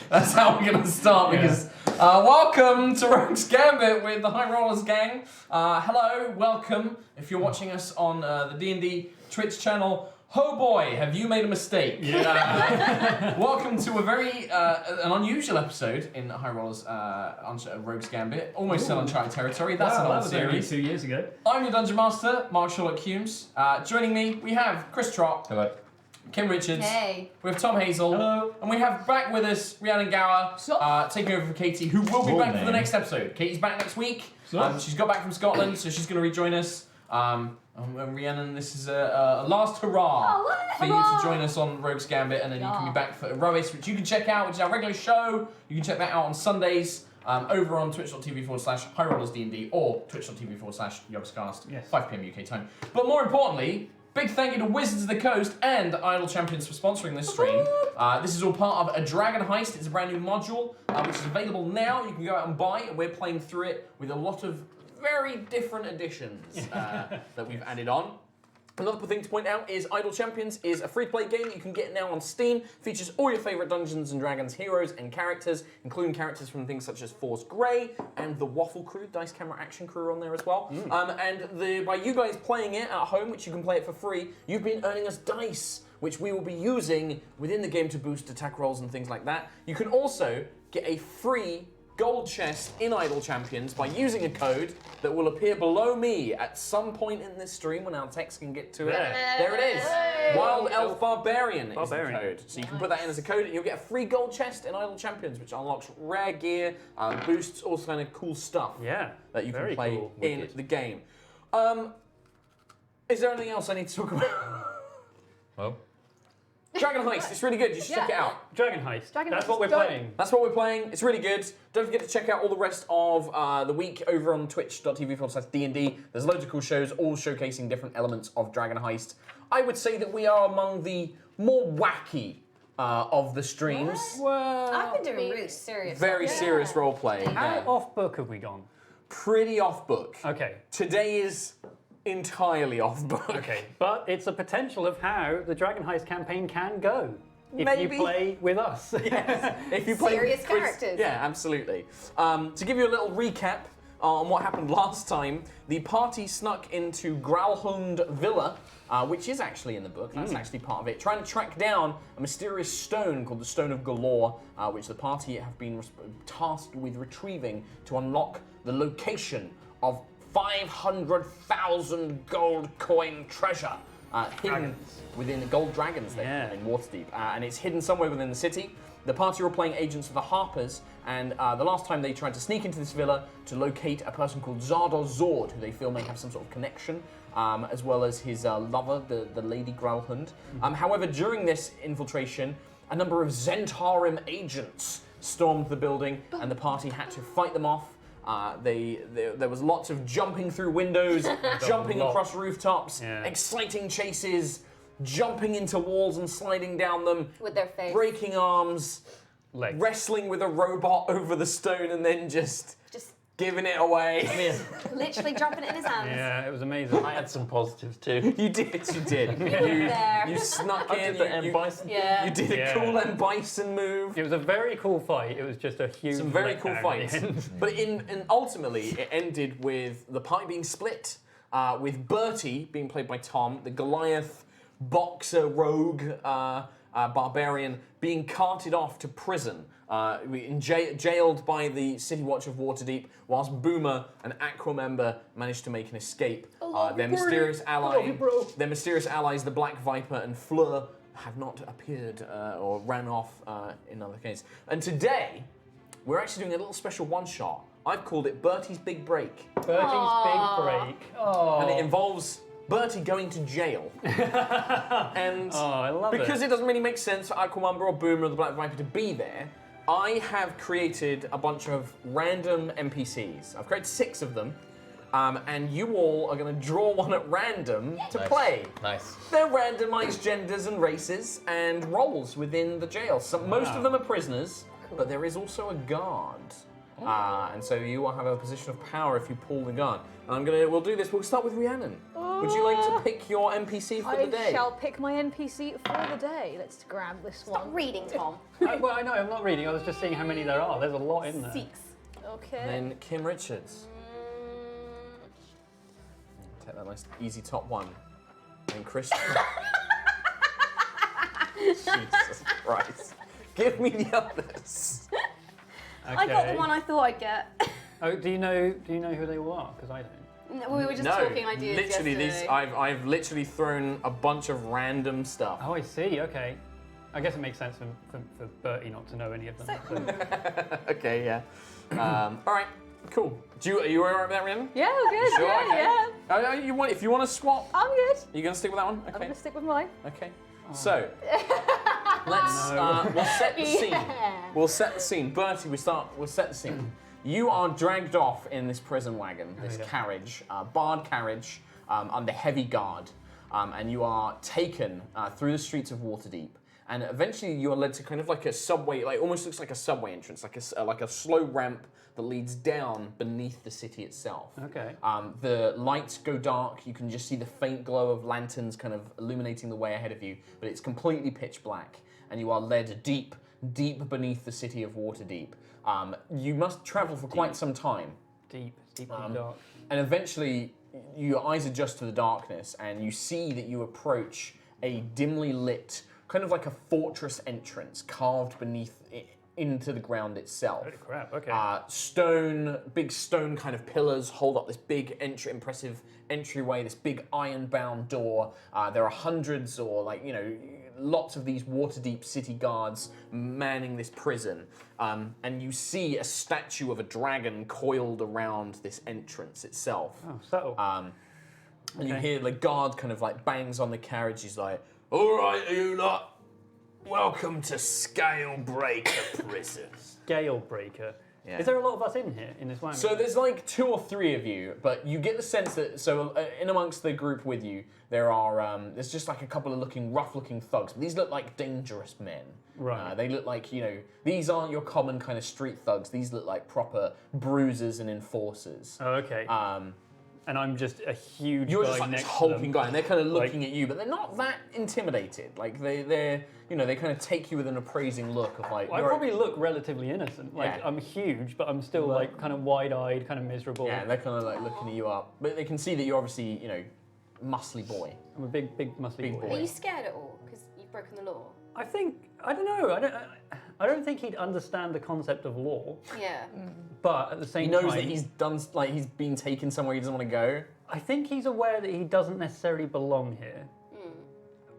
That's how we're going to start because welcome to Rogue's Gambit with the High Rollers gang. Hello, welcome. If you're watching us on the D&D Twitch channel, oh boy, have you made a mistake. Yeah. Welcome to a very an unusual episode in High Rollers Rogue's Gambit. Almost in Uncharted territory. That's an old series. 2 years ago. I'm your Dungeon Master, Mark Hulmes. Joining me, we have Chris Trott. Hello. Kim Richards. Hey. We have Tom Hazell. Hello. And we have back with us Rhiannon Gower, taking over for Katie, who will be back for the next episode. Katie's back next week. She's got back from Scotland, so she's going to rejoin us. And Rhiannon, this is a last hurrah for you to join us on Rogue's Gambit, and then you can be back for Herois, which you can check out, which is our regular show. You can check that out on Sundays over on twitch.tv/HighRollersDND or twitch.tv/Yogscast, 5 PM UK time. But more importantly, big thank you to Wizards of the Coast and Idle Champions for sponsoring this stream. This is all part of a Dragon Heist. It's a brand new module, which is available now. You can go out and buy, and we're playing through it with a lot of very different additions that we've added on. Another thing to point out is Idle Champions is a free-to-play game that you can get now on Steam. Features all your favourite Dungeons & Dragons heroes and characters, including characters from things such as Force Grey and the Waffle Crew, Dice Camera Action Crew are on there as well. By you guys playing it at home, which you can play it for free, you've been earning us dice, which we will be using within the game to boost attack rolls and things like that. You can also get a free gold chest in Idle Champions by using a code that will appear below me at some point in this stream when our text can get to it. There it is. Wild Elf Barbarian is the code. So you can put that in as a code and you'll get a free gold chest in Idle Champions, which unlocks rare gear, boosts all kind of cool stuff that you can play in the game. Is there anything else I need to talk about? Well. Dragon Heist, it's really good, you should check it out. Dragon Heist. That's what we're playing. That's what we're playing, it's really good. Don't forget to check out all the rest of the week over on twitch.tv/DND. There's loads of cool shows, all showcasing different elements of Dragon Heist. I would say that we are among the more wacky of the streams. Well, I've been doing really serious. Very serious roleplay. How off book have we gone? Pretty off book. Okay. Today is entirely off book. Okay, but it's a potential of how the Dragon Heist campaign can go if Maybe. you play with us. Yes. If you play serious Chris, characters. Yeah, absolutely. To give you a little recap on what happened last time, the party snuck into Growlhund Villa, which is actually in the book. That's actually part of it. Trying to track down a mysterious stone called the Stone of Galore, which the party have been tasked with retrieving to unlock the location of 500,000 gold coin treasure hidden within the gold dragons there in Waterdeep. And it's hidden somewhere within the city. The party were playing agents of the Harpers, and the last time they tried to sneak into this villa to locate a person called Zardoz Zord, who they feel may have some sort of connection, as well as his lover, the Lady Growlhund. However, during this infiltration, a number of Zentarim agents stormed the building, and the party had to fight them off. There was lots of jumping through windows, jumping across rooftops, exciting chases, jumping into walls and sliding down them, with their face, breaking arms, Legs. wrestling with a robot over the stone, and then just giving it away. literally dropping it in his hands. Yeah, it was amazing. I had some positives too. You did. You snuck in. The M. Bison. Yeah. You did a cool M. Bison move. It was a very cool fight. It was just a huge. Some very cool letdown fights. at the end. But ultimately, it ended with the party being split, with Bertie being played by Tom, the Goliath boxer rogue barbarian, being carted off to prison, jailed by the City Watch of Waterdeep, whilst Boomer, an Aqua member, managed to make an escape. Their mysterious allies, the Black Viper and Fleur, have not appeared or ran off in other cases. And today, we're actually doing a little special one-shot. I've called it Bertie's Big Break. Bertie's Big Break. Oh. And it involves Bertie going to jail. And I love because it doesn't really make sense for Aquamumber or Boomer or the Black Viper to be there, I have created a bunch of random NPCs. I've created 6 of them. And you all are going to draw one at random to play. Nice. They're randomized genders and races and roles within the jail. So most of them are prisoners, but there is also a guard. And so you will have a position of power if you pull the guard. And we'll do this. We'll start with Rhiannon. Would you like to pick your NPC for the day? I shall pick my NPC for the day. Let's grab this Stop one. reading, Tom. Well, I know, I'm not reading. I was just seeing how many there are. There's a lot in there. 6. Okay. And then Kim Richards. Take that nice easy top one. And Christian. Jesus Christ. Give me the others. Okay. I got the one I thought I'd get. Oh, do you know who they all are? Because I don't. No, we were just talking ideas literally yesterday. I've literally thrown a bunch of random stuff. Oh, I see. Okay. I guess it makes sense for Bertie not to know any of them. So. Okay, yeah. All right, cool. Are you alright with that, Rhiannon? Yeah, we're good. Sure, Yeah, okay. yeah. If you want to swap, I'm good. you gonna stick with that one? I'm Okay. gonna stick with mine. Okay. So let's we'll set the scene. We'll set the scene. Bertie, we'll set the scene. You are dragged off in this prison wagon, this carriage, barred carriage, under heavy guard, and you are taken through the streets of Waterdeep. And eventually you are led to kind of like a subway, like almost looks like a subway entrance, like a slow ramp that leads down beneath the city itself. Okay. The lights go dark. You can just see the faint glow of lanterns kind of illuminating the way ahead of you, but it's completely pitch black. And you are led deep, deep beneath the city of Waterdeep. You must travel for quite some time. Deep and dark. And eventually your eyes adjust to the darkness and you see that you approach a dimly lit, kind of like a fortress entrance carved beneath into the ground itself. Holy crap, okay. Big stone kind of pillars hold up this big impressive entryway, this big ironbound door. There are hundreds or lots of these Waterdeep city guards manning this prison. And you see a statue of a dragon coiled around this entrance itself. Oh, subtle. And you hear the guard kind of like bangs on the carriage. He's like, "All right, you lot. Welcome to Scalebreaker Prison." Scalebreaker. Yeah. Is there a lot of us in here, in this wagon? So there's like 2 or 3 of you, but you get the sense that, in amongst the group with you, there's just like a couple of rough-looking thugs. But these look like dangerous men. Right. They look like, these aren't your common kind of street thugs. These look like proper bruisers and enforcers. Oh, okay. And I'm just a huge You're guy just like next this to hulking them. guy, and they're kind of looking at you, but they're not that intimidated. Like they kind of take you with an appraising look of like. Well, I probably look relatively innocent. Like Yeah. I'm huge, but I'm still like kind of wide-eyed, kind of miserable. Yeah, they're kind of like looking at you up, but they can see that you're obviously muscly boy. I'm a big muscly Big boy. boy. Are you scared at all? Because you've broken the law. I don't know. I don't think he'd understand the concept of law, Yeah. but at the same He time, knows that he's been taken somewhere he doesn't want to go. I think he's aware that he doesn't necessarily belong here.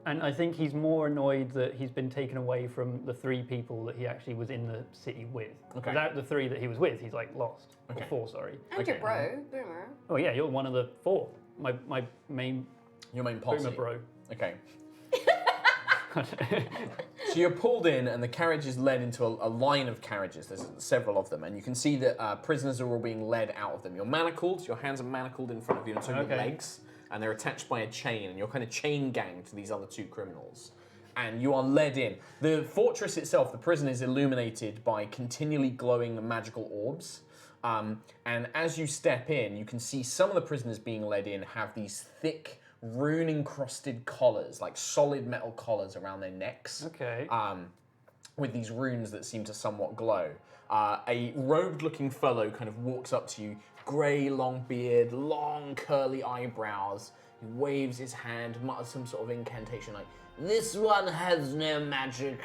And I think he's more annoyed that he's been taken away from the 3 people that he actually was in the city with. Okay. Without the 3 that he was with, he's like lost. Okay. Or 4, sorry. And your bro, Boomer. Oh yeah, you're one of the 4. My main Your main posse. boomer bro. Okay. So you're pulled in, and the carriage is led into a line of carriages. There's several of them, and you can see that prisoners are all being led out of them. You're manacled. Your hands are manacled in front of you, and so are your legs, and they're attached by a chain, and you're kind of chain ganged to these other 2 criminals. And you are led in. The fortress itself, the prison, is illuminated by continually glowing magical orbs. And as you step in, you can see some of the prisoners being led in have these thick, rune-encrusted collars, like solid metal collars around their necks. Okay. With these runes that seem to somewhat glow. A robed-looking fellow kind of walks up to you, grey, long beard, long, curly eyebrows. He waves his hand, mutters some sort of incantation like, "This one has no magic.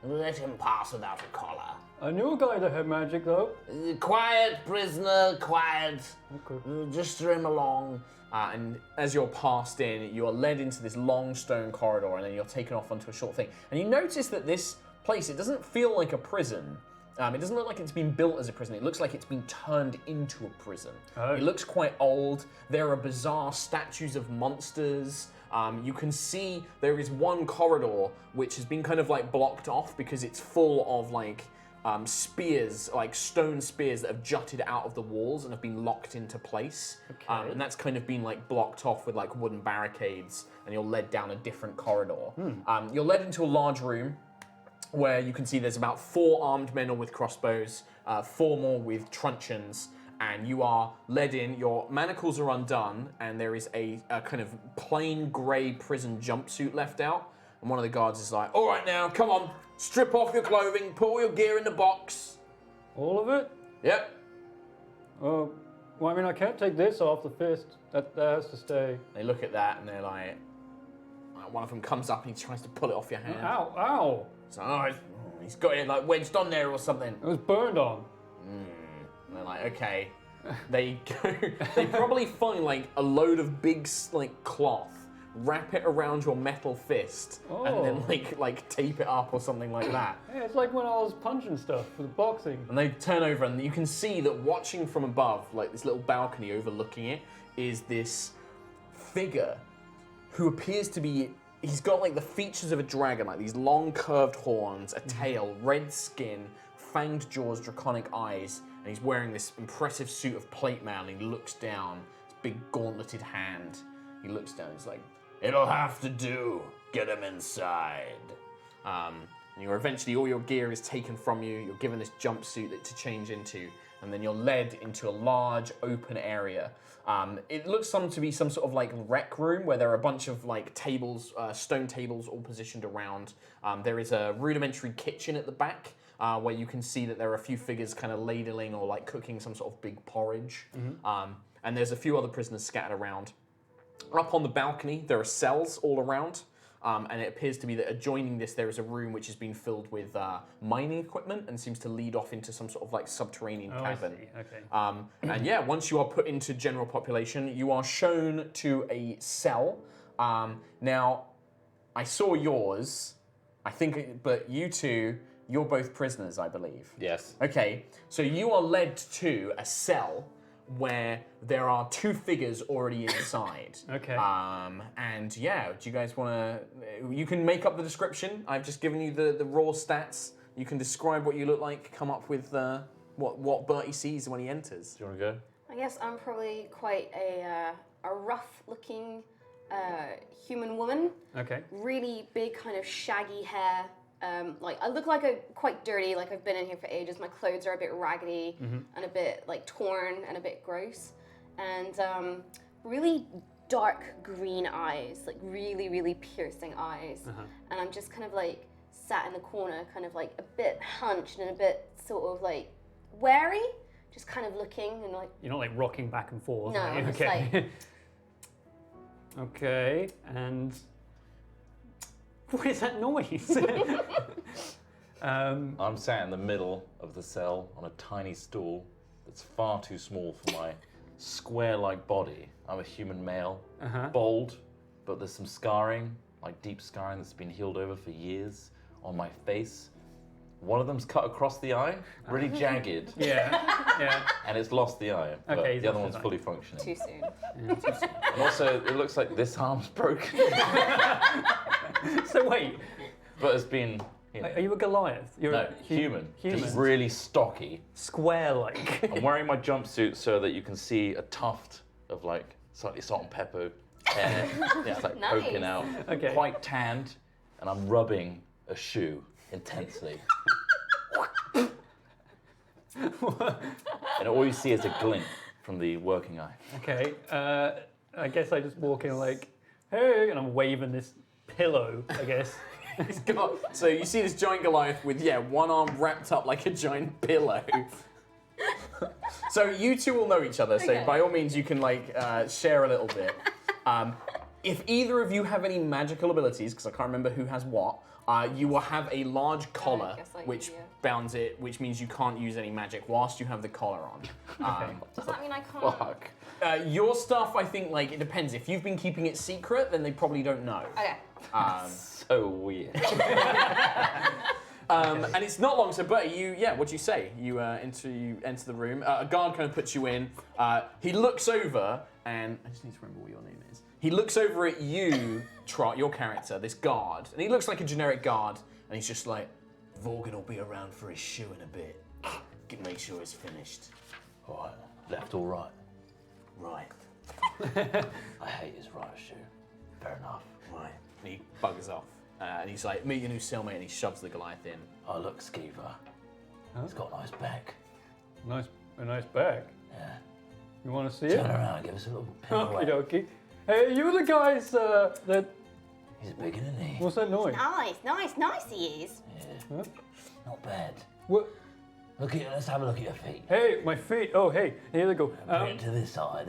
Let him pass without a collar." I knew a guy that had magic though. Quiet, prisoner, quiet. Okay. Just stream along. And as you're passed in, you are led into this long stone corridor, and then you're taken off onto a short thing. And you notice that this place, it doesn't feel like a prison. It doesn't look like it's been built as a prison. It looks like it's been turned into a prison. Oh. It looks quite old. There are bizarre statues of monsters. You can see there is one corridor which has been kind of like blocked off because it's full of like spears, like stone spears that have jutted out of the walls and have been locked into place. Okay. And that's kind of been like blocked off with like wooden barricades, and you're led down a different corridor. You're led into a large room where you can see there's about 4 armed men all with crossbows, 4 more with truncheons, and you are led in. Your manacles are undone, and there is a kind of plain grey prison jumpsuit left out. And one of the guards is like, "All right, now, come on, strip off your clothing, put all your gear in the box." All of it? Yep. Oh, well, I mean, I can't take this off the fist. That has to stay. They look at that and they're like, one of them comes up and he tries to pull it off your hand. Ow, ow. So, he's got it like wedged on there or something. It was burned on. And they're like, okay. They go, they probably find like a load of big like cloth, wrap it around your metal fist, and then like tape it up or something like that. Yeah, it's like when I was punching stuff for the boxing. And they turn over and you can see that watching from above, like this little balcony overlooking it, is this figure who appears to be, he's got like the features of a dragon, like these long curved horns, a tail, red skin, fanged jaws, draconic eyes, and he's wearing this impressive suit of plate mail, and he looks down, his big gauntleted hand. He looks down, he's like, "It'll have to do, get him inside." And you're eventually, all your gear is taken from you, you're given this jumpsuit to change into, and then you're led into a large open area. It looks to be some sort of like rec room where there are a bunch of like tables, stone tables all positioned around. There is a rudimentary kitchen at the back where you can see that there are a few figures kind of ladling or like cooking some sort of big porridge. And there's a few other prisoners scattered around. Up on the balcony, there are cells all around. And it appears to be that adjoining this, there is a room which has been filled with mining equipment and seems to lead off into some sort of like subterranean cavern. I see. Okay. And yeah, once you are put into general population, you are shown to a cell. Now, I saw yours, I think, but you two, you're both prisoners, I believe. Yes. Okay, so you are led to a cell where there are two figures already inside. Okay. And yeah, do you guys want to... You can make up the description. I've just given you the raw stats. You can describe what you look like, come up with what Bertie sees when he enters. Do you want to go? I guess I'm probably quite a rough-looking human woman. Okay. Really big, kind of shaggy hair. Like I look like quite dirty. Like I've been in here for ages. My clothes are a bit raggedy and a bit like torn and a bit gross. And really dark green eyes, like really, really piercing eyes. And I'm just kind of like sat in the corner, kind of like a bit hunched and a bit sort of like wary, just kind of looking and like. You're not like rocking back and forth. No, are you? it's Okay. like. Okay, and what is that noise? I'm sat in the middle of the cell on a tiny stool that's far too small for my square-like body. I'm a human male, bald, but there's some scarring, like deep scarring that's been healed over for years on my face. One of them's cut across the eye, really jagged, yeah. and it's lost the eye, but Okay, the other lost one's his eye. fully functioning. Too soon. And also, it looks like this arm's broken, So wait, but it's been, are you a Goliath? You're no, a human. Human. Just really stocky. Square-like. I'm wearing my jumpsuit so that you can see a tuft of like slightly salt and pepper hair. It's like Nice. poking out. Okay. Quite tanned, and I'm rubbing a shoe intensely. And all you see is a glint from the working eye. Okay, I guess I just walk in like, hey, and I'm waving this pillow, I guess. He's got, so you see this giant Goliath with, one arm wrapped up like a giant pillow. So you two will know each other, so Okay. by all means you can like share a little bit. If either of you have any magical abilities, because I can't remember who has what, you will have a large collar guess I- which yeah. bounds it, which means you can't use any magic whilst you have the collar on. Does that mean I can't? Fuck. Your stuff, I think, like, it depends. If you've been keeping it secret, then they probably don't know. Okay. So weird. And it's not long, so Bertie, what do you say? You enter the room. A guard kind of puts you in. He looks over, and I just need to remember what your name is. He looks over at you, Trott, your character, this guard, and he looks like a generic guard, and he's just like, Vorgan will be around for his shoe in a bit. Make sure it's finished. All right, left or right? Right. I hate his right shoe. Fair enough. Right. And he buggers off. And he's like, meet your new cellmate, and he shoves the Goliath in. Oh, look, Skeever. He's got a nice back. A nice bag. Yeah. You want to see Turn it? around, give us a little Okie pirouette. dokie. Hey, you the guys that... He's big, isn't he? What's that noise? Nice he is. Yeah. Huh? Not bad. What? Let's have a look at your feet. Hey, my feet. Oh, hey, here they go. Put it to this side.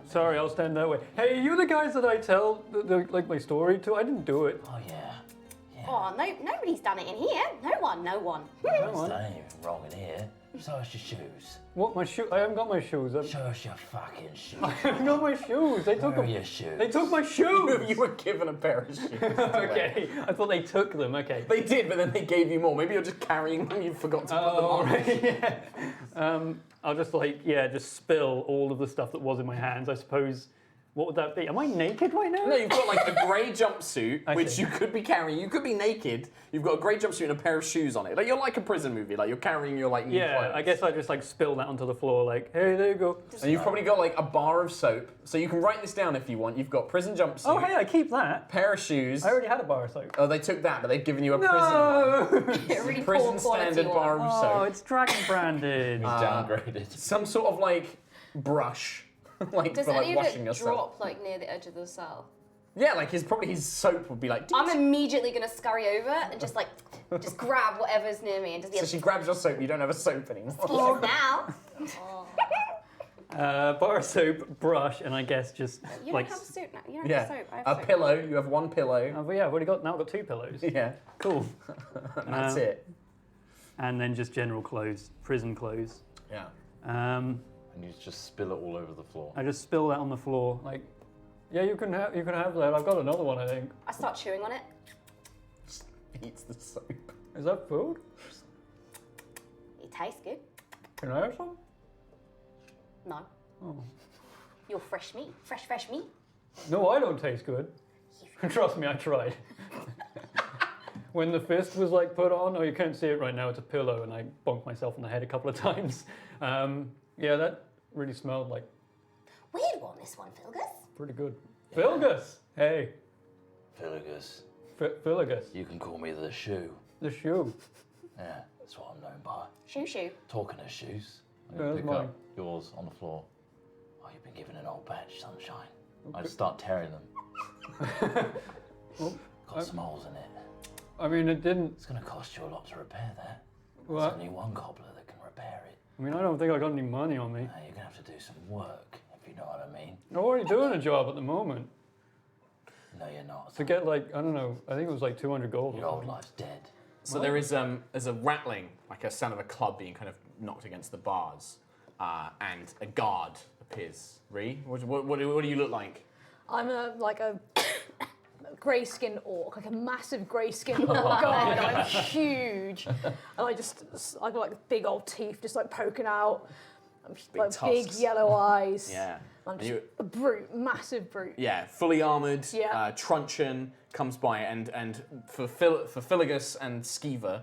Sorry, I'll stand that way. Hey, you the guys that I tell like my story to? I didn't do it. Oh, yeah. Oh, nobody's done it in here. No one. There's not anything wrong in here. Show us your shoes. What, my shoe? I haven't got my shoes. Show us your fucking shoes. I haven't got my shoes. They took Where are them. your shoes? They took my shoes. You were given a pair of shoes. Okay, I thought they took them. Okay. They did, but then they gave you more. Maybe you're just carrying them. You forgot to put them on. Right, yeah. I'll just just spill all of the stuff that was in my hands. I suppose. What would that be? Am I naked right now? No, you've got like a grey jumpsuit, I which see. you could be carrying. You could be naked. You've got a grey jumpsuit and a pair of shoes on it. Like you're like a prison movie. Like you're carrying your like new Yeah, clothes. I guess I just like spill that onto the floor. Like, hey, there you go. And you've probably got like a bar of soap. So you can write this down if you want. You've got prison jumpsuit, Oh, hey, I keep that. pair of shoes. I already had a bar of soap. Oh, they took that, but they've given you a prison No! A really prison poor quality standard bar one. of Oh, soap. it's dragon branded. Downgraded. Some sort of like brush, like Does for like any of washing it yourself. drop like near the edge of the cell? Yeah, like his soap would be like. I'm immediately gonna scurry over and just grab whatever's near me and just be So like, she grabs your soap. You don't have a soap anymore. "Excuse now." Bar of soap, brush, and I guess just You like. don't have soap now. You don't Yeah, have soap. I have a soap. pillow. You have one pillow. Oh, but yeah, I've already got now. I've got 2 pillows. Yeah, Cool. and that's it. And then just general clothes, prison clothes. Yeah. Um, And you just spill it all over the floor. I just spill that on the floor. Like, yeah, you can have that. I've got another one, I think. I start chewing on it. Eats the soap. Is that food? It tastes good. Can I have some? No. Oh. You're fresh meat. Fresh meat. No, I don't taste good. Trust me, I tried. When the fist was like put on, oh, you can't see it right now. It's a pillow, and I bonked myself on the head a couple of times. Yeah, that really smelled like Weird one, this one, Filgus. pretty good. Filgus, hey, Filigus, Filgus, you can call me the shoe. the shoe. Yeah, that's what I'm known by. Shoo. Talking of shoes, I'm Yeah, gonna that's pick mine. up yours on the floor. Oh, you've been given an old badge, sunshine. I just start tearing them. Well, Got some holes in it. I mean, it didn't. It's gonna cost you a lot to repair that. Well, There's only one cobbler that can repair it. I mean, I don't think I got any money on me. You're gonna have to do some work, if you know what I mean. I'm already doing a job at the moment. No, you're not. To get like, I don't know, I think it was like 200 gold. Your or old something. life's dead. So there's a rattling, like a sound of a club being kind of knocked against the bars, and a guard appears. Ree, what do you look like? I'm a grey-skinned orc, like a massive grey-skinned orc. God, I'm huge, and I got like big old teeth just like poking out, like big tusks. yellow eyes. Yeah. I'm And just you- a brute, massive brute. Yeah, fully armoured. Yeah. Truncheon comes by, and for Filigus and Skeever,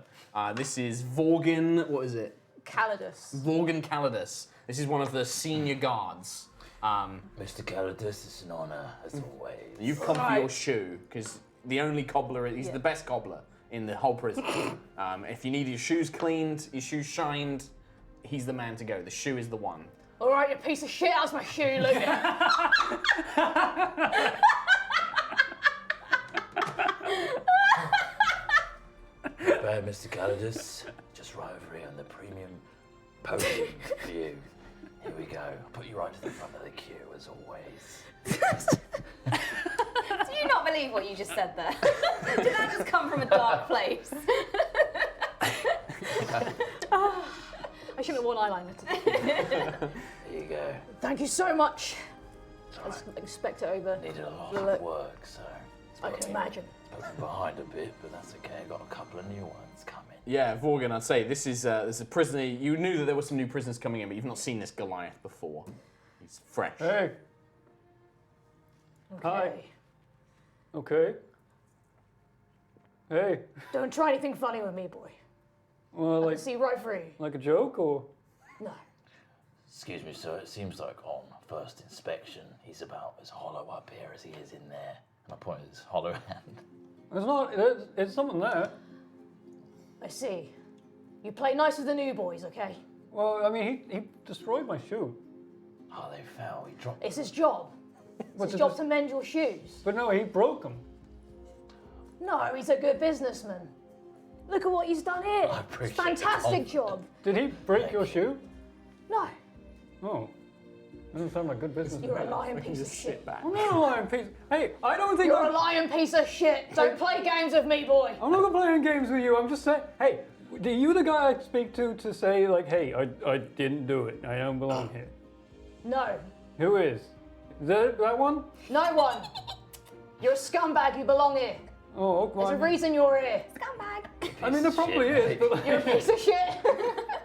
this is Vorgan. What is it? Calidus. Vorgan Calidus. This is one of the senior guards. Mr. Calidus, it's an honour, as always. You've come for your shoe because the only cobbler. He's the best cobbler in the whole prison. If you need your shoes cleaned, your shoes shined, he's the man to go. The shoe is the one. All right, you piece of shit. That's my shoe, Luke. Bad, Mr. Calidus. Just right over here on the premium podium view. Here we go. I'll put you right to the front of the queue, as always. Do you not believe what you just said there? Did that just come from a dark place? I shouldn't have worn eyeliner today. There you go. Thank you so much. It's I all just right. expect it over. Needed a lot Look. of work, so it's I put can me- imagine. put me behind a bit, but that's okay. I've got a couple of new ones coming. Yeah, Vorgan, I'd say this is there's a prisoner. You knew that there were some new prisoners coming in, but you've not seen this Goliath before. He's fresh. Hey, Okay. Hi. okay. Hey, Don't try anything funny with me, boy. well, I like, can see right through you. like a joke or? No. Excuse me, sir. It seems like on first inspection, he's about as hollow up here as he is in there. And I point at his hollow hand. It's not. It's something there. I see. You play nice with the new boys, okay? Well, I mean, he destroyed my shoe. Oh, they fell. He dropped. It's his job. It's his job to mend your shoes. But no, he broke them. No, he's a good businessman. Look at what he's done here. I It's a appreciate the fantastic compliment. job. Did he break your shoe? No, Oh. Doesn't sound like good business. you're a lying piece of shit. I'm not a lying piece. Hey, I don't think You're a lying piece of shit. Don't play games with me, boy. I'm not playing games with you. I'm just saying. Hey, are you the guy I speak to say like, hey, I didn't do it. I don't belong here. No, Who is? Is that one? no one. You're a scumbag. You belong here. Oh, There's a okay. reason you're here. Scumbag. I mean, there probably Shit, is, but You're a piece of shit.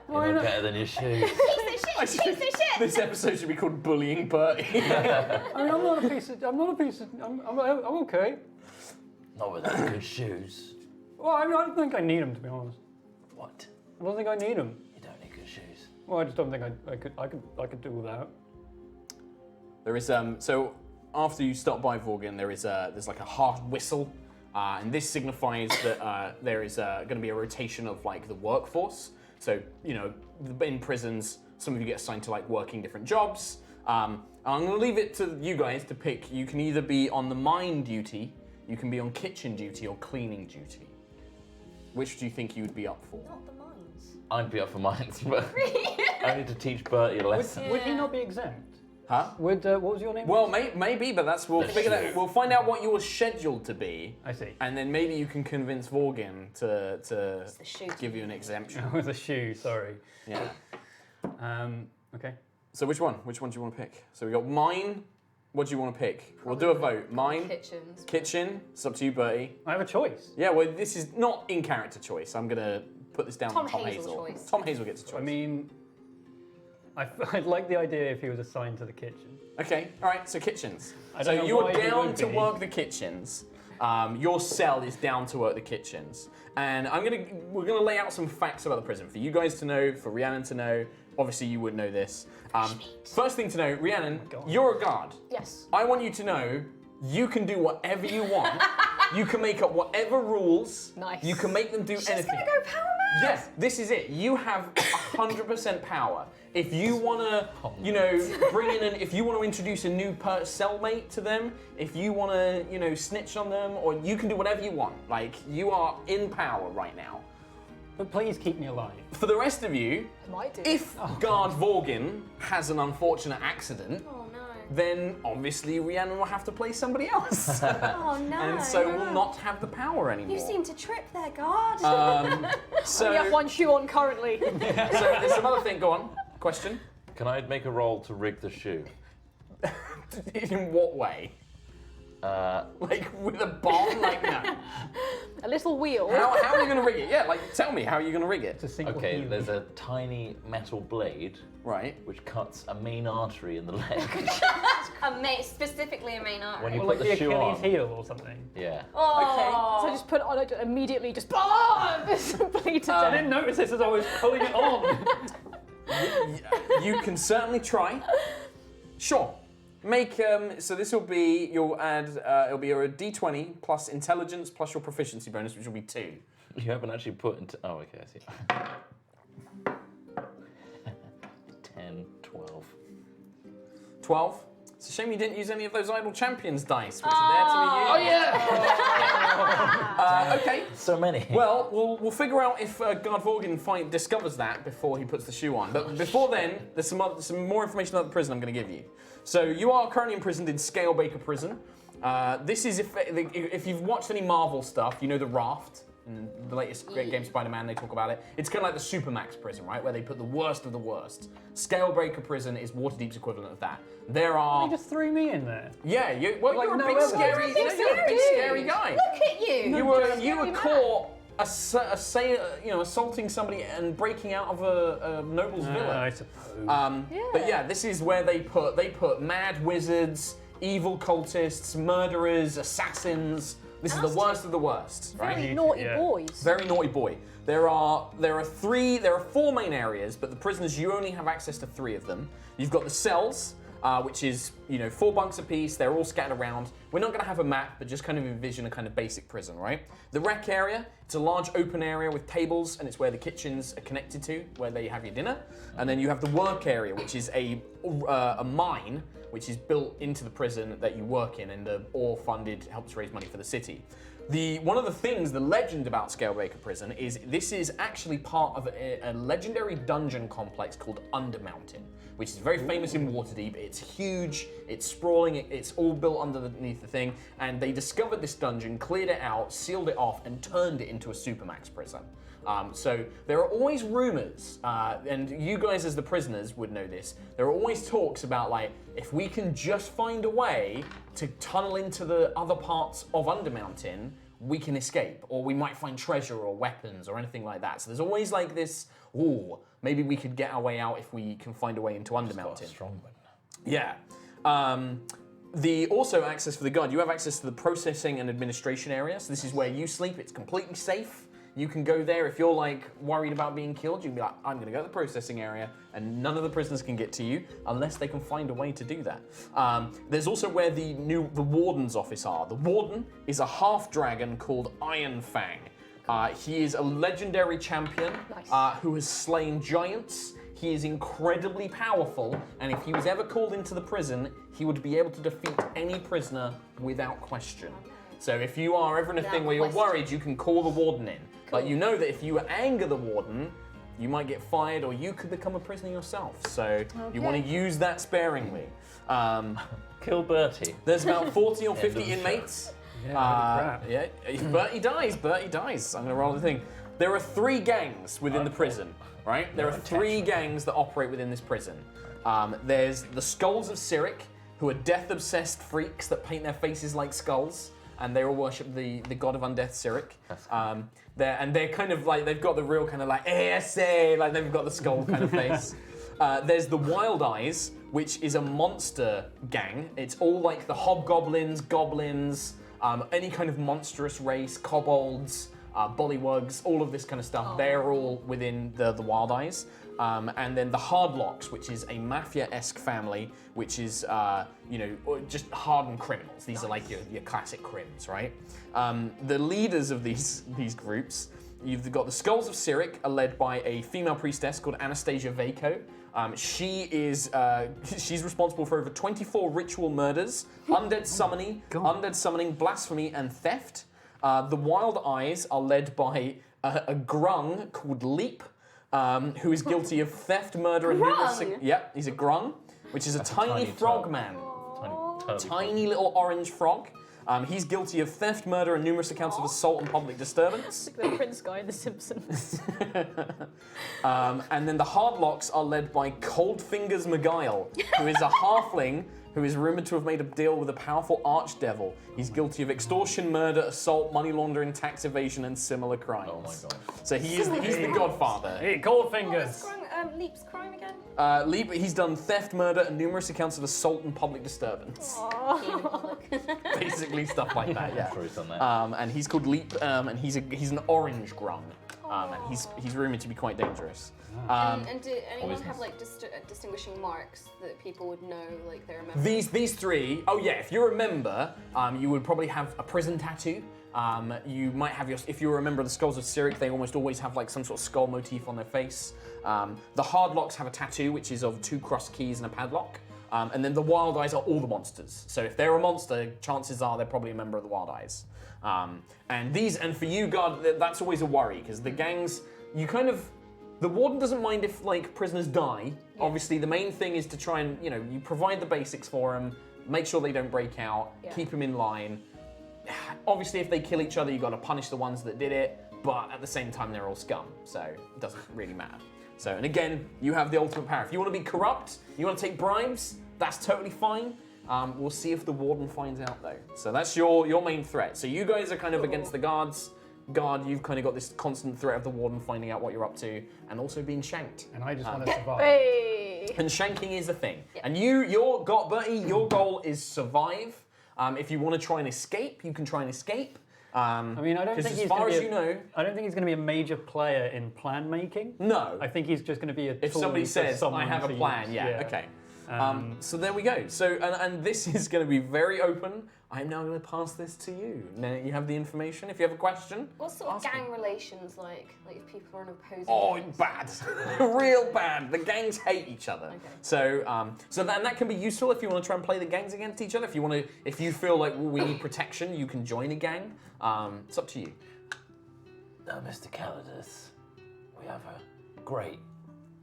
You're no better than your shoes. Piece of shit. Piece of shit. This episode should be called Bullying Bertie. I mean, I'm not a piece of. I'm okay. Not with those good shoes. Well, I don't think I need them, to be honest. What? I don't think I need them. You don't need good shoes. Well, I just don't think I could do without. There is so after you stop by Vorgan, there's like a hard whistle, and this signifies that there is going to be a rotation of like the workforce. So in prisons, some of you get assigned to like working different jobs. I'm going to leave it to you guys to pick. You can either be on the mine duty, you can be on kitchen duty, or cleaning duty. Which do you think you would be up for? Not the mines. I'd be up for mines, but I need to teach Bertie a lesson. Would he not be exempt? Huh? Would what was your name? Well, maybe, but we'll figure that. We'll find out what you were scheduled to be. I see. And then maybe you can convince Vorgan to the shoe. give you an exemption. With a shoe. Sorry. Yeah. Okay. So which one? Which one do you want to pick? So we got mine. What do you want to pick? We'll do a vote. Mine, Kitchens. kitchen. It's up to you, Bertie. I have a choice. Yeah. Well, this is not in character choice. I'm gonna put this down Tom to Tom Hazel Hazel. choice. Tom Hazel gets a choice. I mean, I'd like the idea if he was assigned to the kitchen. Okay. All right. So kitchens. I So don't know you're why he down would to be. work the kitchens. Your cell is down to work the kitchens, and we're gonna lay out some facts about the prison for you guys to know, for Rhiannon to know. Obviously, you would know this. First thing to know, Rhiannon, you're a guard. Yes. I want you to know you can do whatever you want. You can make up whatever rules. Nice. You can make them do anything. She's gonna go power mad. Yes, this is it. You have 100% power. If you want to, bring in if you want to introduce a new cellmate to them, if you want to, snitch on them, or you can do whatever you want. Like, you are in power right now. But please keep me alive. For the rest of you, Might do. if Guard Vorgan has an unfortunate accident, Oh no. then obviously Rhiannon will have to play somebody else. Oh no. And so will not have the power anymore. You seem to trip there, guard. So, We have one shoe on currently. so there's some other thing. Go on. Question. Can I make a roll to rig the shoe? In what way? Like with a bomb? Like no. A little wheel. How are you going to rig it? Yeah, like tell me how are you going to rig it? It's a single Okay, heel. there's a tiny metal blade Right. which cuts a main artery in the leg. Specifically a main artery. When you Or put like the the shoe Achilles on. heel or something. Yeah. Oh. So I just put it on it immediately, just bleed to I death. didn't notice this as I was pulling it on. You can certainly try. Sure. Make so this will be you'll add it'll be your D20 plus intelligence plus your proficiency bonus, which will be 2. You haven't actually put into. Oh, okay, I see. 10, 12. 12. It's a shame you didn't use any of those idle champions dice, which are there to be used. Okay. So many. Well, we'll figure out if Guard Vorgan discovers that before he puts the shoe on. But before then, there's some more information about the prison I'm going to give you. So you are currently imprisoned in Scalebaker Prison. This is if you've watched any Marvel stuff, you know the Raft. In the latest game Spider-Man, they talk about it. It's kind of like the Supermax prison, right? Where they put the worst of the worst. Scalebreaker Prison is Waterdeep's equivalent of that. There are... They just threw me in there. Yeah, you're Like a no big evidence. scary... You're a big scary guy. Look at you. You were caught assaulting somebody and breaking out of a noble's villa. I suppose. But yeah, this is where they put mad wizards, evil cultists, murderers, assassins. This is the worst of the worst, right? Very naughty Yeah. boys. Very naughty boy. There are 4 main areas, but the prisoners, you only have access to 3 of them. You've got the cells, which is 4 bunks apiece. They're all scattered around. We're not going to have a map, but just kind of envision a kind of basic prison, right? The rec area, it's a large open area with tables, and it's where the kitchens are connected to, where they have your dinner. And then you have the work area, which is a mine, which is built into the prison that you work in, and the ore funded helps raise money for the city. One of the things, the legend about Scalebaker Prison is this is actually part of a legendary dungeon complex called Undermountain, which is very famous in Waterdeep. It's huge, it's sprawling, it's all built underneath the thing, and they discovered this dungeon, cleared it out, sealed it off, and turned it into a supermax prison. So there are always rumors, and you guys as the prisoners would know this, there are always talks about like, if we can just find a way to tunnel into the other parts of Undermountain, we can escape, or we might find treasure or weapons or anything like that. So there's always like this, ooh, maybe we could get our way out if we can find a way into Undermountain. Strong one. Yeah. Also access for the guard, you have access to the processing and administration area. So this is where you sleep, it's completely safe. You can go there if you're like worried about being killed. You can be like, I'm going to go to the processing area, and none of the prisoners can get to you unless they can find a way to do that. There's also where the Warden's office are. The Warden is a half dragon called Iron Fang. He is a legendary champion who has slain giants. He is incredibly powerful, and if he was ever called into the prison, he would be able to defeat any prisoner without question. So if you are ever in a thing where you're worried, you can call the Warden in. But you know that if you anger the Warden, you might get fired or you could become a prisoner yourself. So you want to use that sparingly. Kill Bertie. There's about 40 or 50 inmates. Crap. Yeah, Bertie dies. I'm going to roll the thing. There are 3 gangs within the prison, right? There are 3 gangs that operate within this prison. There's the Skulls of Cyric, who are death-obsessed freaks that paint their faces like skulls. And they all worship the god of undeath, Cyric. They're kind of like, they've got the real kind of like, ASA, like they've got the skull kind of face. There's the Wild Eyes, which is a monster gang. It's all like the hobgoblins, goblins, any kind of monstrous race, kobolds, bullywugs, all of this kind of stuff. They're all within the Wild Eyes. And then the Hardlocks, which is a mafia-esque family, which is, just hardened criminals. These are like your classic crims, right? The leaders of these groups, you've got the Skulls of Cyric, are led by a female priestess called Anastasia Vaco. She's responsible for over 24 ritual murders, undead summoning, blasphemy, and theft. The Wild Eyes are led by a grung called Leap, who is guilty of theft, murder, and numerous... Yep, he's a grung, which is a tiny frog man. Tiny little orange frog. He's guilty of theft, murder, and numerous accounts of assault and public disturbance. Like the Prince guy in The Simpsons. And then the Hardlocks are led by Coldfingers McGuile, who is a halfling who is rumored to have made a deal with a powerful archdevil. He's guilty of extortion, murder, assault, money laundering, tax evasion, and similar crimes. Oh my god. So he's the godfather. Hey, cold fingers. Leap's crime again? Leap, he's done theft, murder, and numerous accounts of assault and public disturbance. Basically stuff like that, yeah. I'm sure he's done that. And he's called Leap, and he's an orange grung. And he's rumored to be quite dangerous. And do anyone have like distinguishing marks that people would know, like they're a member? These 3, oh yeah, if you're a member, you would probably have a prison tattoo. You might have if you're a member of the Skulls of Cyric, they almost always have like some sort of skull motif on their face. The Hardlocks have a tattoo, which is of 2 crossed keys and a padlock. And then the Wild Eyes are all the monsters. So if they're a monster, chances are they're probably a member of the Wild Eyes. And for you, God, that's always a worry, because the gangs, the Warden doesn't mind if like prisoners die. Yeah. Obviously, the main thing is to try and, you provide the basics for them, make sure they don't break out, keep them in line. Obviously, if they kill each other, you've got to punish the ones that did it, but at the same time, they're all scum, so it doesn't really matter. So, and again, you have the ultimate power. If you want to be corrupt, you want to take bribes, that's totally fine. We'll see if the Warden finds out, though. So that's your main threat. So you guys are kind of against the guards. Guard, you've kind of got this constant threat of the Warden finding out what you're up to, and also being shanked. And I just want to survive. Hey. And shanking is the thing. Yeah. And Bertie, your goal is survive. If you want to try and escape, you can try and escape. I mean, I don't think he's I don't think he's going to be a major player in plan making. No. I think he's just going to be a tool. If somebody says, I have a plan, yeah. Okay. So there we go. So and this is going to be very open. I'm now going to pass this to you. Now you have the information. If you have a question, What sort of gang relations like? Like if people are on opposing oh, gangs? bad, real bad. The gangs hate each other. Okay. So that can be useful if you want to try and play the gangs against each other. If you feel like we need protection, you can join a gang. It's up to you. Now, Mr. Calidus, we have a great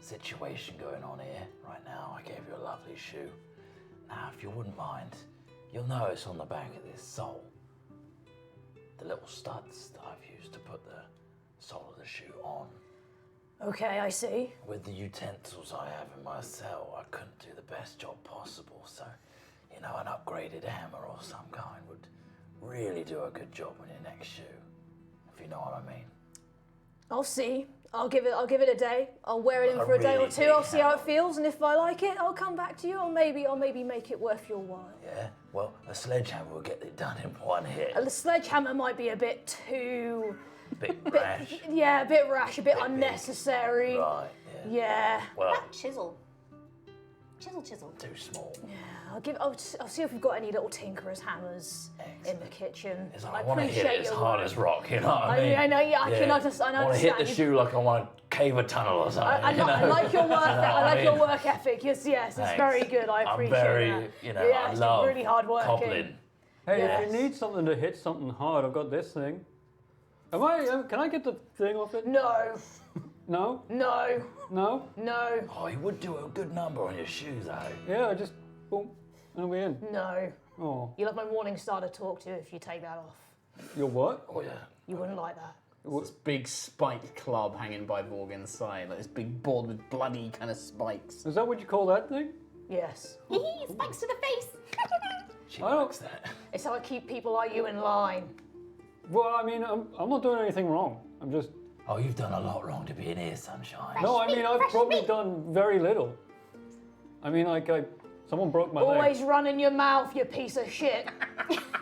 situation going on here right now. I gave you a lovely shoe. Now, if you wouldn't mind, you'll notice on the back of this sole the little studs that I've used to put the sole of the shoe on. Okay, I see. With the utensils I have in my cell, I couldn't do the best job possible, so, an upgraded hammer or some kind would really do a good job on your next shoe, if you know what I mean. I'll see. I'll give it a day. I'll wear it in A for a day or really two. big I'll see how it hammer. feels, and if I like it, I'll come back to you. Or maybe make it worth your while. Yeah, well, a sledgehammer will get it done in one hit. The sledgehammer might be a bit too, Bit rash. yeah, a bit rash, a bit Bit big. unnecessary. Right, yeah. Yeah. Well, Chisel. Chisel. too small. I'll see if we've got any little tinkerers hammers in the kitchen. It's like, I want to hit it as hard as rock, you know what I mean? I know, yeah, I can understand. I want to hit the shoe like I want to cave a tunnel or something. I like your work. I like your work ethic. Yes, it's Thanks. very good. I appreciate I'm very, that. I it's love really hard working. cobbling. Hey, Yes. if you need something to hit something hard, I've got this thing. Can I get the thing off it? No, No? no, No? no, Oh, you would do a good number on your shoes, though. Yeah, I just, boom, and we're in. no. Oh, You'll have my morning star to talk to if you take that off. you're what? Oh, yeah. You wouldn't like that. This big spiked club hanging by Morgan's side, like this big board with bloody kind of spikes. Is that what you call that thing? Yes. Spikes to the face. She I don't- likes that. It's how I keep people like you in line. Well, I mean, I'm not doing anything wrong. I'm just, Oh, you've done a lot wrong to be in here, sunshine. no, I mean, I've probably done very little. I mean, someone broke my leg. Always run in your mouth, you piece of shit.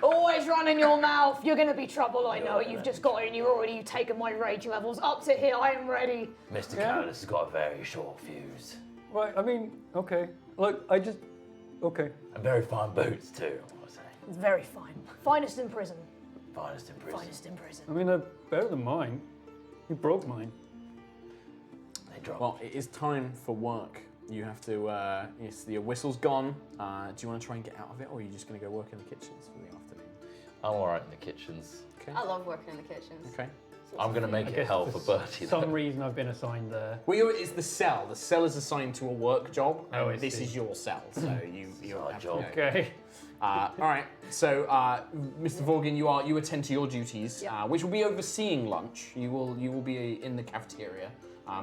Always run in your mouth. You're gonna be trouble, I know. You've just got it and you've taken my rage levels up to here. I am ready. Mr. Yeah. Calidus has got a very short fuse. Right, I mean, okay. Look, okay. And very fine boots, too, I would say. It's very fine. Finest in prison. Finest in prison. Finest in prison. I mean, they're better than mine. You broke mine. They drop. Well, it is time for work. You have to, your whistle's gone. Do you want to try and get out of it, or are you just going to go work in the kitchens for the afternoon? I'm all right in the kitchens. Okay. I love working in the kitchens. Okay. I'm going to make it hell for Bertie. For some reason, I've been assigned there. Well, it's the cell. The cell is assigned to a work job, Oh, I and this see. is your cell, so you our have job. to go. Okay. All right. So, Mr. Vorgan, you attend to your duties, which will be overseeing lunch. You will be in the cafeteria,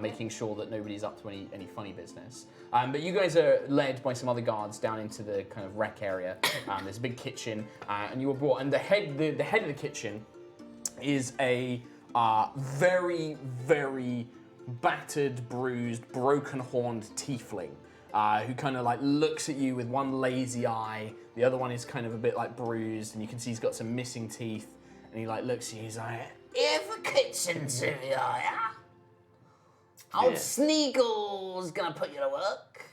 making sure that nobody's up to any funny business. But you guys are led by some other guards down into the kind of rec area. There's a big kitchen, and you were brought. And the head of the kitchen is a very, very battered, bruised, broken-horned tiefling. Who kind of like looks at you with one lazy eye, the other one is kind of a bit like bruised, and you can see he's got some missing teeth, and he like looks at you, he's like, "Here for kitchen, Sylvia, yeah? Old Yeah. Sneagle's gonna put you to work."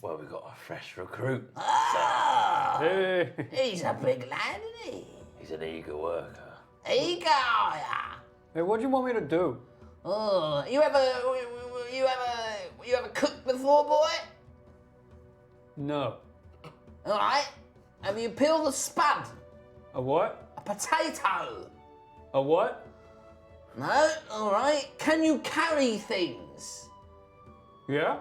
Well, we've got a fresh recruit. Ah, Hey. he's a big lad, isn't he? He's an eager worker. Eager, yeah. Hey, what do you want me to do? Oh, you ever cooked before, boy? No. All right. Have you peeled a spud? A what? A potato? A what? No? All right. Can you carry things? Yeah?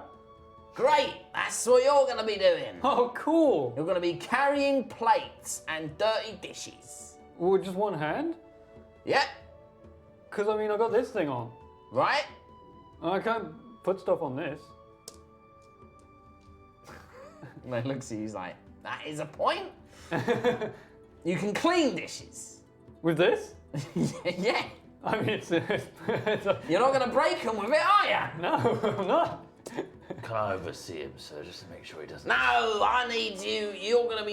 Great. That's what you're going to be doing. Oh, cool. You're going to be carrying plates and dirty dishes. With just one hand? Yep. Because, I mean, I got this thing on. Right? I can't put stuff on this. And he looks at you, he's like, that is a point. You can clean dishes. With this? Yeah. I mean, it's You're not going to break them with it, are you? no, I'm not. Can I oversee him, sir, just to make sure he doesn't... No, I need you. You're gonna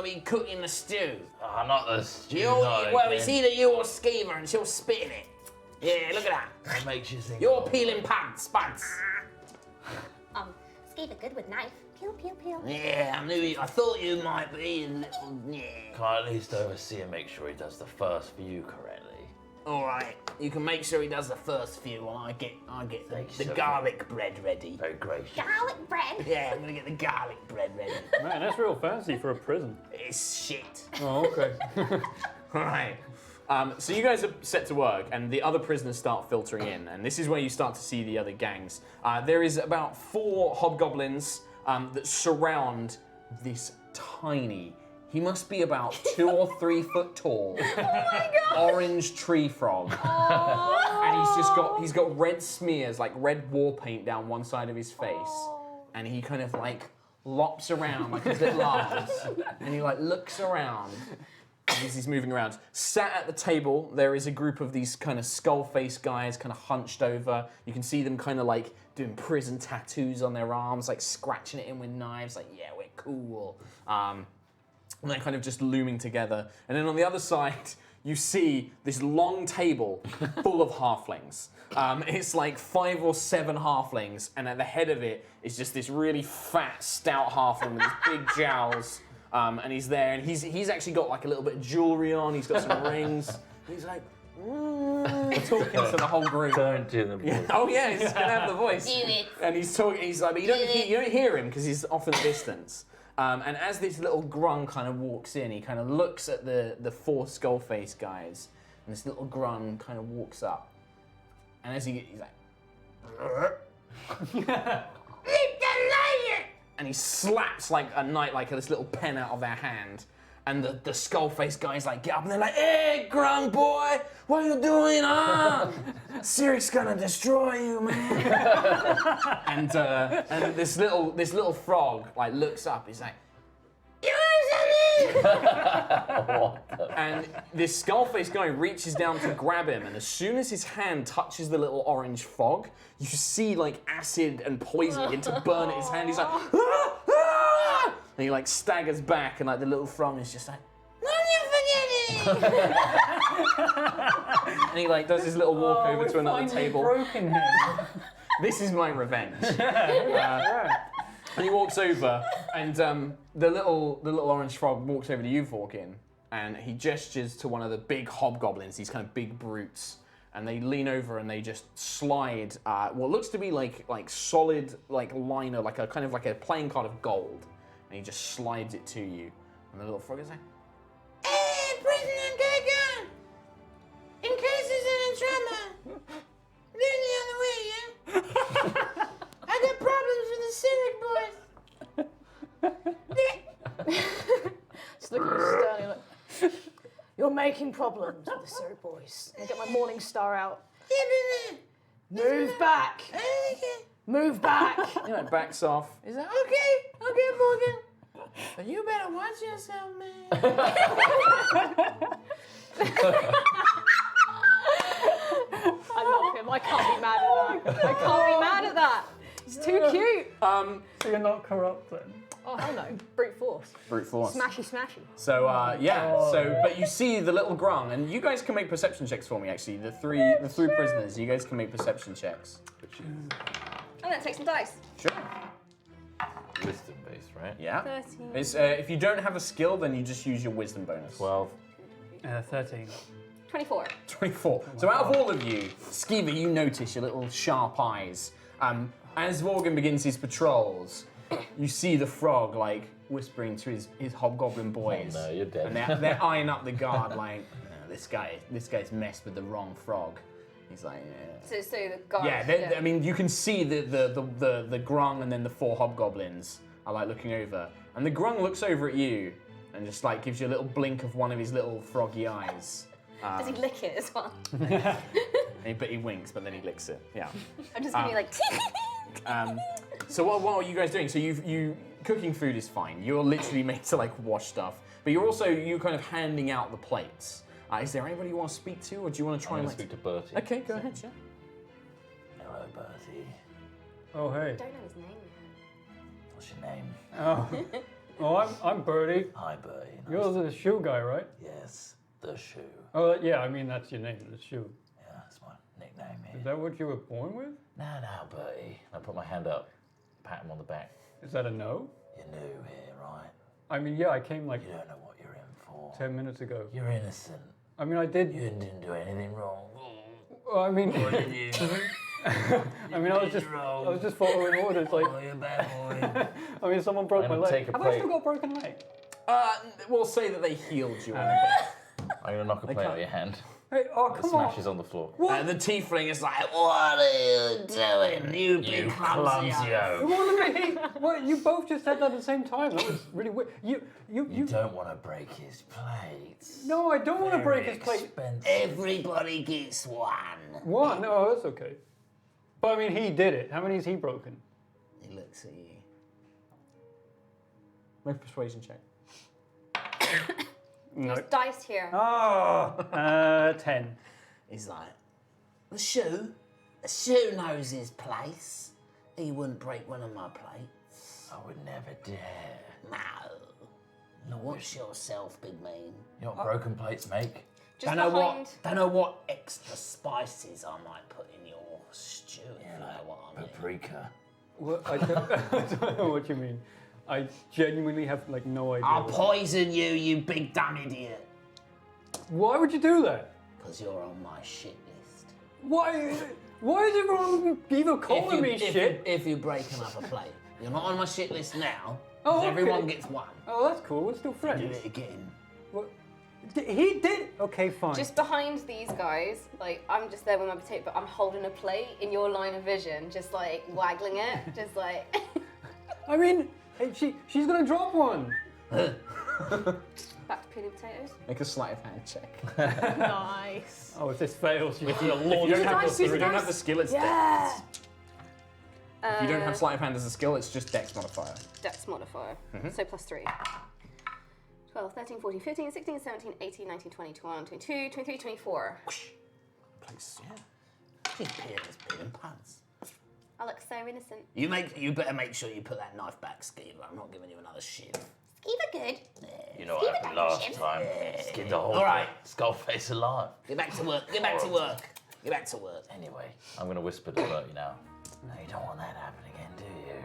be cooking the stew. Ah, not the stew. It's either you or Skeever, and she'll spit in it. Yeah, look at that. That makes you think... You're peeling spuds. Skeever good with knife. Pew, pew, pew. Yeah, I thought you might be a little... Yeah. Can I at least oversee and make sure he does the first view correctly? All right, you can make sure he does the first few while I get Thank the you, sir. garlic bread ready. Very gracious. Garlic bread. Yeah, I'm gonna get the garlic bread ready. Man, that's real fancy for a prison. It's shit. Oh, okay. Right. So you guys are set to work, and the other prisoners start filtering in, and this is where you start to see the other gangs. There is about 4 hobgoblins that surround this tiny. He must be about 2 or 3 foot tall. Oh my god. Orange tree frog. And he's got red smears, like red war paint down one side of his face. And he kind of like lops around like his little arms. And he like looks around as he's moving around. Sat at the table, there is a group of these kind of skull-faced guys kind of hunched over. You can see them kind of like doing prison tattoos on their arms, like scratching it in with knives, like, yeah, we're cool. And they're kind of just looming together. And then on the other side, you see this long table full of halflings. It's like 5 or 7 halflings, and at the head of it is just this really fat, stout halfling with his big jowls. And he's there, and he's actually got like a little bit of jewelry on. He's got some rings. And he's like, talking to the whole group. Don't do the voice. Oh yeah, he's gonna have the voice. Do it. And he's talking. He's like, but you don't hear him because he's off in the distance. And as this little grung kind of walks in, he kind of looks at the 4 skull-faced guys, and this little grung kind of walks up. And as he's like, and he slaps like this little pen out of their hand. And the skull-faced guys like get up and they're like, "Hey, grung boy, what are you doing? Siric's gonna destroy you, man." and this little frog like looks up. He's like, "You want something?" And this skull-faced guy reaches down to grab him, and as soon as his hand touches the little orange fog, you see like acid and poison begin to burn at his hand. He's like, "Ah! Ah!" And he like staggers back, and like the little frog is just like, "Don't you forget it!" And he like does his little walk over to another table. Broken him. This is my revenge. And he walks over, and the little orange frog walks over to you, Vorkin, and he gestures to one of the big hobgoblins, these kind of big brutes, and they lean over and they just slide what looks to be like solid like liner, like a kind of like a playing card of gold, and he just slides it to you, and the little frog is like, "Hey, prisoner Gagan! In case there's any trouble, lean the other way, yeah? I got problems with the Cyric boys." Just looking sternly like, "You're making problems with the Surrey boys." I get my morning star out. Move back. Move back. He like backs off. He's like, okay, Morgan. But you better watch yourself, man. I love him. I can't be mad at that. I can't be mad at that. It's too cute. So you're not corrupt then? Oh, hell no. Brute force. Brute force. Smashy, smashy. So but you see the little grung, and you guys can make perception checks for me. Actually, the three prisoners, you guys can make perception checks. I'm gonna take some dice. Sure. Wisdom based, right? Yeah. 13. It's if you don't have a skill, then you just use your wisdom bonus. 12. 13. 24. 24. So out of all of you, Skeever, you notice your little sharp eyes. As Morgan begins his patrols, you see the frog like whispering to his hobgoblin boys. Oh no, you're dead. And they're eyeing up the guard like, "No, this guy's messed with the wrong frog." He's like, "Yeah." So the guard. Yeah, I mean, you can see the grung and then the 4 hobgoblins are like looking over, and the grung looks over at you and just like gives you a little blink of one of his little froggy eyes. Does he lick it as well? But he winks, but then he licks it. Yeah. I'm just gonna be like. So what are you guys doing? So you cooking food is fine. You're literally made to like wash stuff, but you're kind of handing out the plates. Is there anybody you want to speak to, or do you want to try I'm and going to speak to Bertie. Okay, go ahead, yeah. Hello, Bertie. Oh, hey. I don't know his name yet. What's your name? Oh, I'm Bertie. Hi, Bertie. Nice You're the shoe guy, right? Yes, the shoe. Oh, yeah, I mean, that's your name, the shoe. Yeah, that's my nickname Is here. that what you were born with? No, Bertie. I put my hand up. pat him on the back. Is that a no? You're new here, right? I mean, yeah, I came like You don't know what you're in for. 10 minutes ago. You're innocent. I mean, I did. You didn't do anything wrong. Well, I mean, What did you? I mean, I was just following orders. Like, Oh, you're a bad boy. I mean, someone broke I'm my gonna leg. take a Have I plate. still got a broken leg? We'll say that they healed you. I'm gonna knock a plate out of your hand. Hey, oh It come on! smashes on the floor. And the tiefling is like, what are you doing, you big clumsy? What? You both just said that at the same time. That was really weird. You don't want to break his plates. No, I don't want to break his plate. Expensive. Everybody gets one. What? No, that's okay. But I mean, he did it. How many has he broken? He looks at you. Make a persuasion check. No. There's dice here. Oh, 10. He's like, the shoe knows his place. He wouldn't break one of my plates. I would never dare. No. Watch yourself, big mean. You know what broken plates make? Just Don't know what extra spices I might put in your stew, if you know what I mean. Paprika. What? I don't know what you mean. I genuinely have like no idea. I'll poison you, you big dumb idiot. Why would you do that? Because you're on my shit list. Why is everyone even calling me shit? If you break another plate. You're not on my shit list now. Oh, okay. Everyone gets one. Oh, that's cool. We're still Do friends. it again. What? He did. Okay, fine. Just behind these guys, like I'm just there with my potato, but I'm holding a plate in your line of vision, just like waggling it, just like. I mean, hey, she's gonna drop one. Back to peeling potatoes. Make a sleight of hand check. Nice. Oh, if this fails, you If you don't have the skill, it's Yeah. If you don't have sleight of hand as a skill, it's just dex modifier. Dex modifier. So +3. 12, 13, 14, 15, 16, 17, 18, 19, 20, 21, 22, 23, 24. Place, yeah. She's peeling pants. I look so innocent. You better make sure you put that knife back, Skeever. I'm not giving you another shiv. Skeever good. You know what happened last time? Skinned the whole All right. Skullface alive. Get back to work. Get back to work. Get back to work. Anyway, I'm gonna whisper to Bertie now. No, you don't want that to happen again, do you?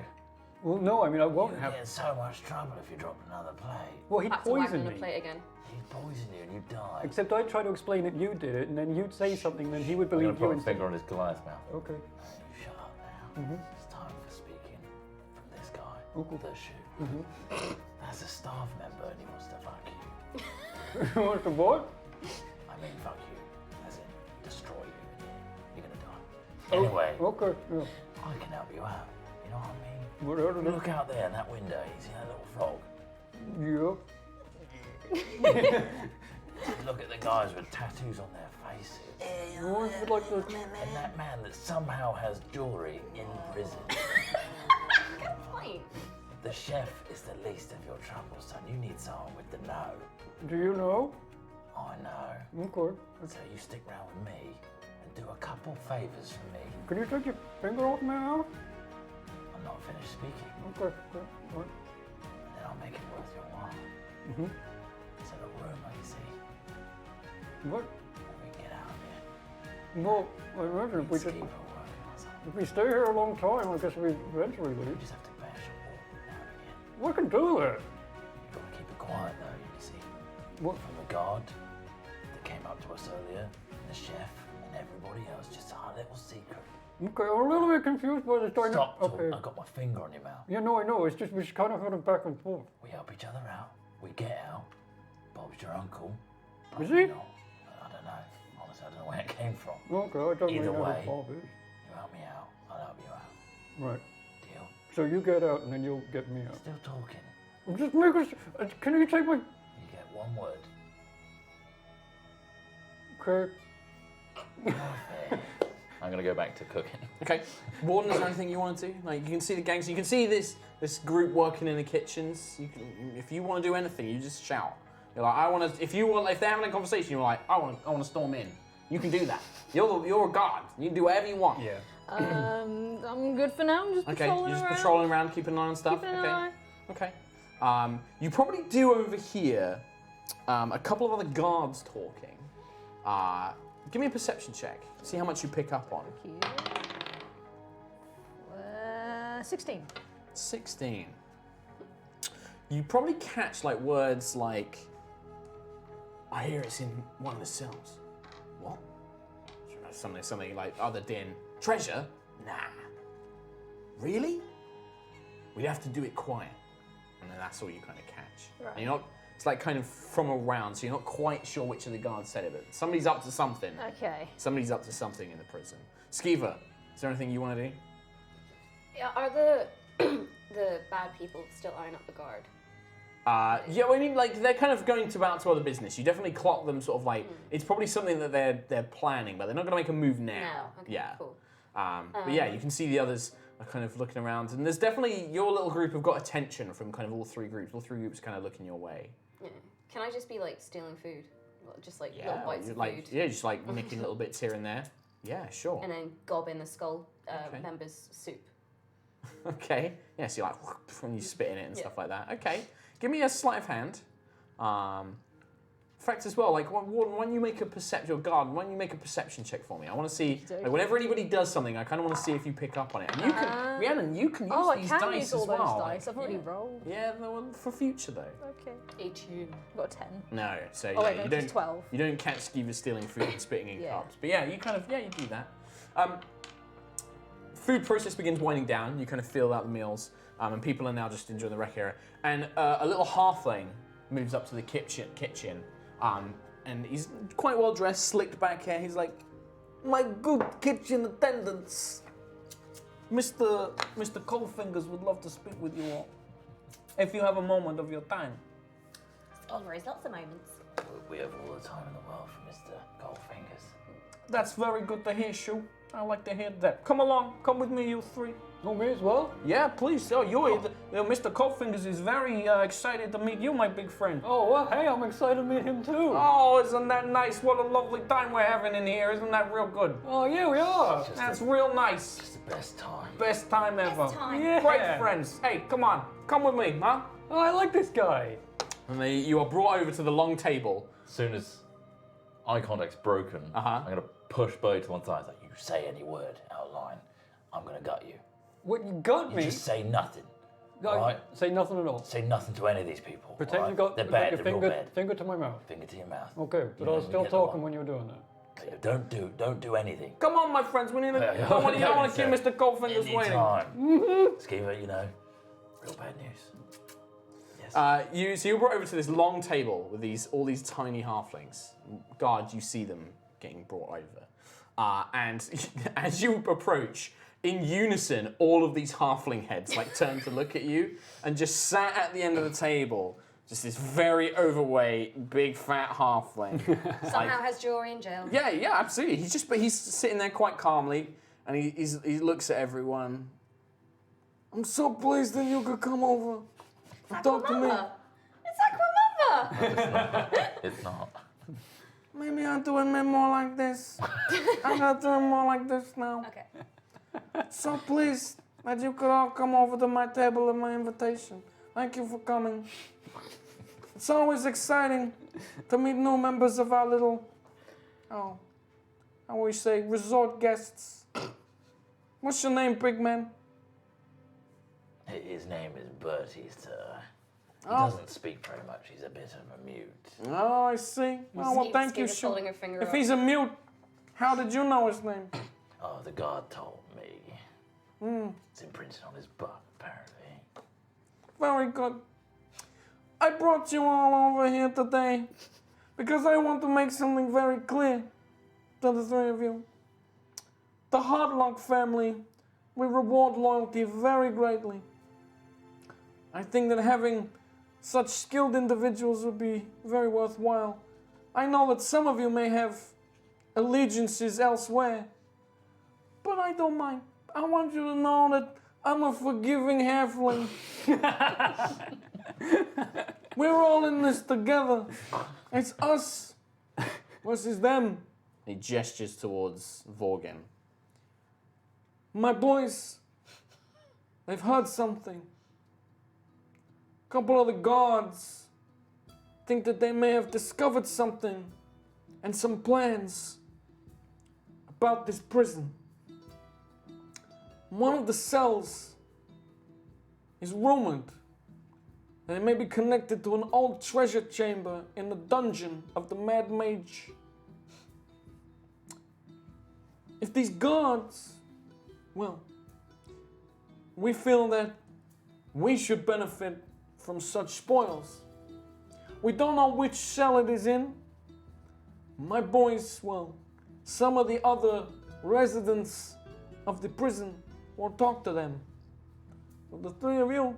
Well, no, I mean, I won't You'll have. get in so much trouble if you drop another plate. Well, he Back to waggling poisoned the me. plate again. He'd poison you and you'd die. Except I try to explain that you did it, and then you'd say something, then he would I'm gonna believe you put a instead. finger on his Goliath mouth. Okay. You shut up now. It's time for speaking from this guy, Okay. the shoe. That's a staff member and he wants to fuck you. What's the what? I mean, fuck you, as in destroy you in here. You're gonna die. Anyway, Okay. Yeah. I can help you out. You know what I mean? Whatever. Look out there in that window. You see that little frog? Yeah. Look at the guys with tattoos on their faces. Yours would like to. And that man that somehow has jewelry in prison. Good point. The chef is the least of your troubles, son. You need someone with the know. Do you know? I know. Okay. So you stick around with me and do a couple favors for me. Can you take your finger off my mouth? I'm not finished speaking. Okay. What? And then I'll make it worth your while. It's in a room, you see. What? And we can get out of here. Well, I imagine if we Keep just it working or something. if we stay here a long time, I guess we eventually You leave. just have to bash a wall now and again. We can do that. You've got to keep it quiet though, you see. What? From the guard that came up to us earlier, the chef, and everybody else, just our little secret. Okay, I'm a little bit confused by this dynamic. Stop Okay. talking. I got my finger on your mouth. Yeah, no, I know. It's just we just kind of had it back and forth. We help each other out. We get out. Bob's your uncle. Is Probably he? not. I don't know. Honestly, I don't know where it came from. Okay, I don't Either know way. how to You help me out. I'll help you out. Right. Deal? So you get out and then you'll get me out. Still talking. Just make us. Can you take my? You get one word. Okay. Perfect. I'm gonna go back to cooking. Okay. Warden, is there anything you want to do? Like you can see the gangs, you can see this group working in the kitchens. You can, if you want to do anything, you just shout. You're like, I want to. If they're having a conversation, you're like, I want to storm in. You can do that. You're a guard. You can do whatever you want. Yeah. I'm good for now. I'm just Okay. patrolling You're just around. patrolling around, keeping an eye on stuff. Keeping an okay. eye. Okay. You probably do over here. A couple of other guards talking. Give me a perception check. See how much you pick up on. Thank you. 16. 16. You probably catch like words like, I hear it's in one of the cells. What? Something like other din. Treasure? Nah. Really? We'd have to do it quiet. And then that's all you kind of catch. Right. And you're not, it's like kind of from around, so you're not quite sure which of the guards said it, but somebody's up to something. Okay. Somebody's up to something in the prison. Skeever, is there anything you want to do? Yeah, are the the bad people still eyeing up the guard? Yeah, well, I mean, like, they're kind of going about to other business. You definitely clock them sort of like, it's probably something that they're planning, but they're not going to make a move now. No. Okay, yeah. cool. But yeah, you can see the others are kind of looking around, and there's definitely, your little group have got attention from kind of all three groups. All three groups kind of looking your way. Yeah. Can I just be like stealing food? Just like Yeah, little bites of like, food? yeah, just like nicking little bits here and there. Yeah, sure. And then gob in the skull Okay. member's soup. Okay. Yeah, so you're like, when you spit in it and Yeah. stuff like that. Okay. Give me a sleight of hand. Fact as well, like when you make a perception, when you make a perception check for me, I want to see, like, whenever anybody does something, I kind of want to see if you pick up on it. And you can, Rhiannon, you can use Oh, I these can dice use all as those well. dice. I've already rolled. Yeah, the one for future though. Okay. 18. Got a 10. No, so Oh, yeah, wait, no, you just don't 12. you don't catch Skeever stealing food and spitting in Yeah. cups. But yeah, you kind of you do that. Food process begins winding down. You kind of feel out the meals, and people are now just enjoying the rec area. And a little halfling moves up to the kitchen, and he's quite well dressed, slicked back hair. He's like, "My good kitchen attendants, Mr. Coldfingers would love to speak with you all, if you have a moment of your time." Always lots of moments. We have all the time in the world for Mr. Goldfingers. That's very good to hear, Shu. I like to hear that. Come along, come with me, you three. Oh, me as well? Yeah, please. Oh, Mr. Coldfingers is very excited to meet you, my big friend. Oh, well, hey, I'm excited to meet him too. Oh, isn't that nice? What a lovely time we're having in here. Isn't that real good? Oh, yeah, we are. That's real nice. It's the best time. Best time ever. time. Yeah. Great friends. Hey, come on. Come with me, huh? Oh, I like this guy. And you are brought over to the long table. As soon as eye contact's broken, I'm going to push Bo to one side. It's like, You say any word out of line, I'm gonna gut you. What, you got You me? just say nothing. No, alright? Say nothing at all. Say nothing to any of these people. Pretend alright? you got They're got bad, your they're real bad. finger to my mouth. Finger to your mouth. Okay, but You I was know, still you get the talking one. when you were doing that. Okay, don't do anything. Come on, my friends. We need to. Yeah, I don't want to keep okay, Mr. Coldfingers waiting. Anytime. Skeever, you know, real bad news. Yes. So you're brought over to this long table with all these tiny halflings. Guards, you see them getting brought over. And as you approach, in unison, all of these halfling heads like turn to look at you, and just sat at the end of the table, just this very overweight, big fat halfling. Somehow has jewelry in jail. Yeah, absolutely. He's sitting there quite calmly, and he looks at everyone. I'm so pleased that you could come over and talk to me. It's Aquamamba! it's not. Maybe I'll do it more like this. I'm gonna do it more like this now. Okay. So pleased that you could all come over to my table at my invitation. Thank you for coming. It's always exciting to meet new members of our little, how we say, resort guests. What's your name, big man? His name is Bertie, sir. He Oh. doesn't speak very much. He's a bit of a mute. Oh, I see. Oh, well, thank you, Skeever's Shu. holding her finger If up. he's a mute, how did you know his name? Oh, the guard told me. It's imprinted on his butt, apparently. Very good. I brought you all over here today because I want to make something very clear to the three of you. The Hardlock family, we reward loyalty very greatly. I think that having such skilled individuals would be very worthwhile. I know that some of you may have allegiances elsewhere, but I don't mind. I want you to know that I'm a forgiving halfling. We're all in this together. It's us versus them. He gestures towards Vorgan. My boys, they've heard something. A couple of the guards think that they may have discovered something and some plans about this prison. One of the cells is rumored that it may be connected to an old treasure chamber in the dungeon of the Mad Mage. If these guards, well, we feel that we should benefit from such spoils. We don't know which cell it is in. My boys, well, some of the other residents of the prison will talk to them. But the three of you,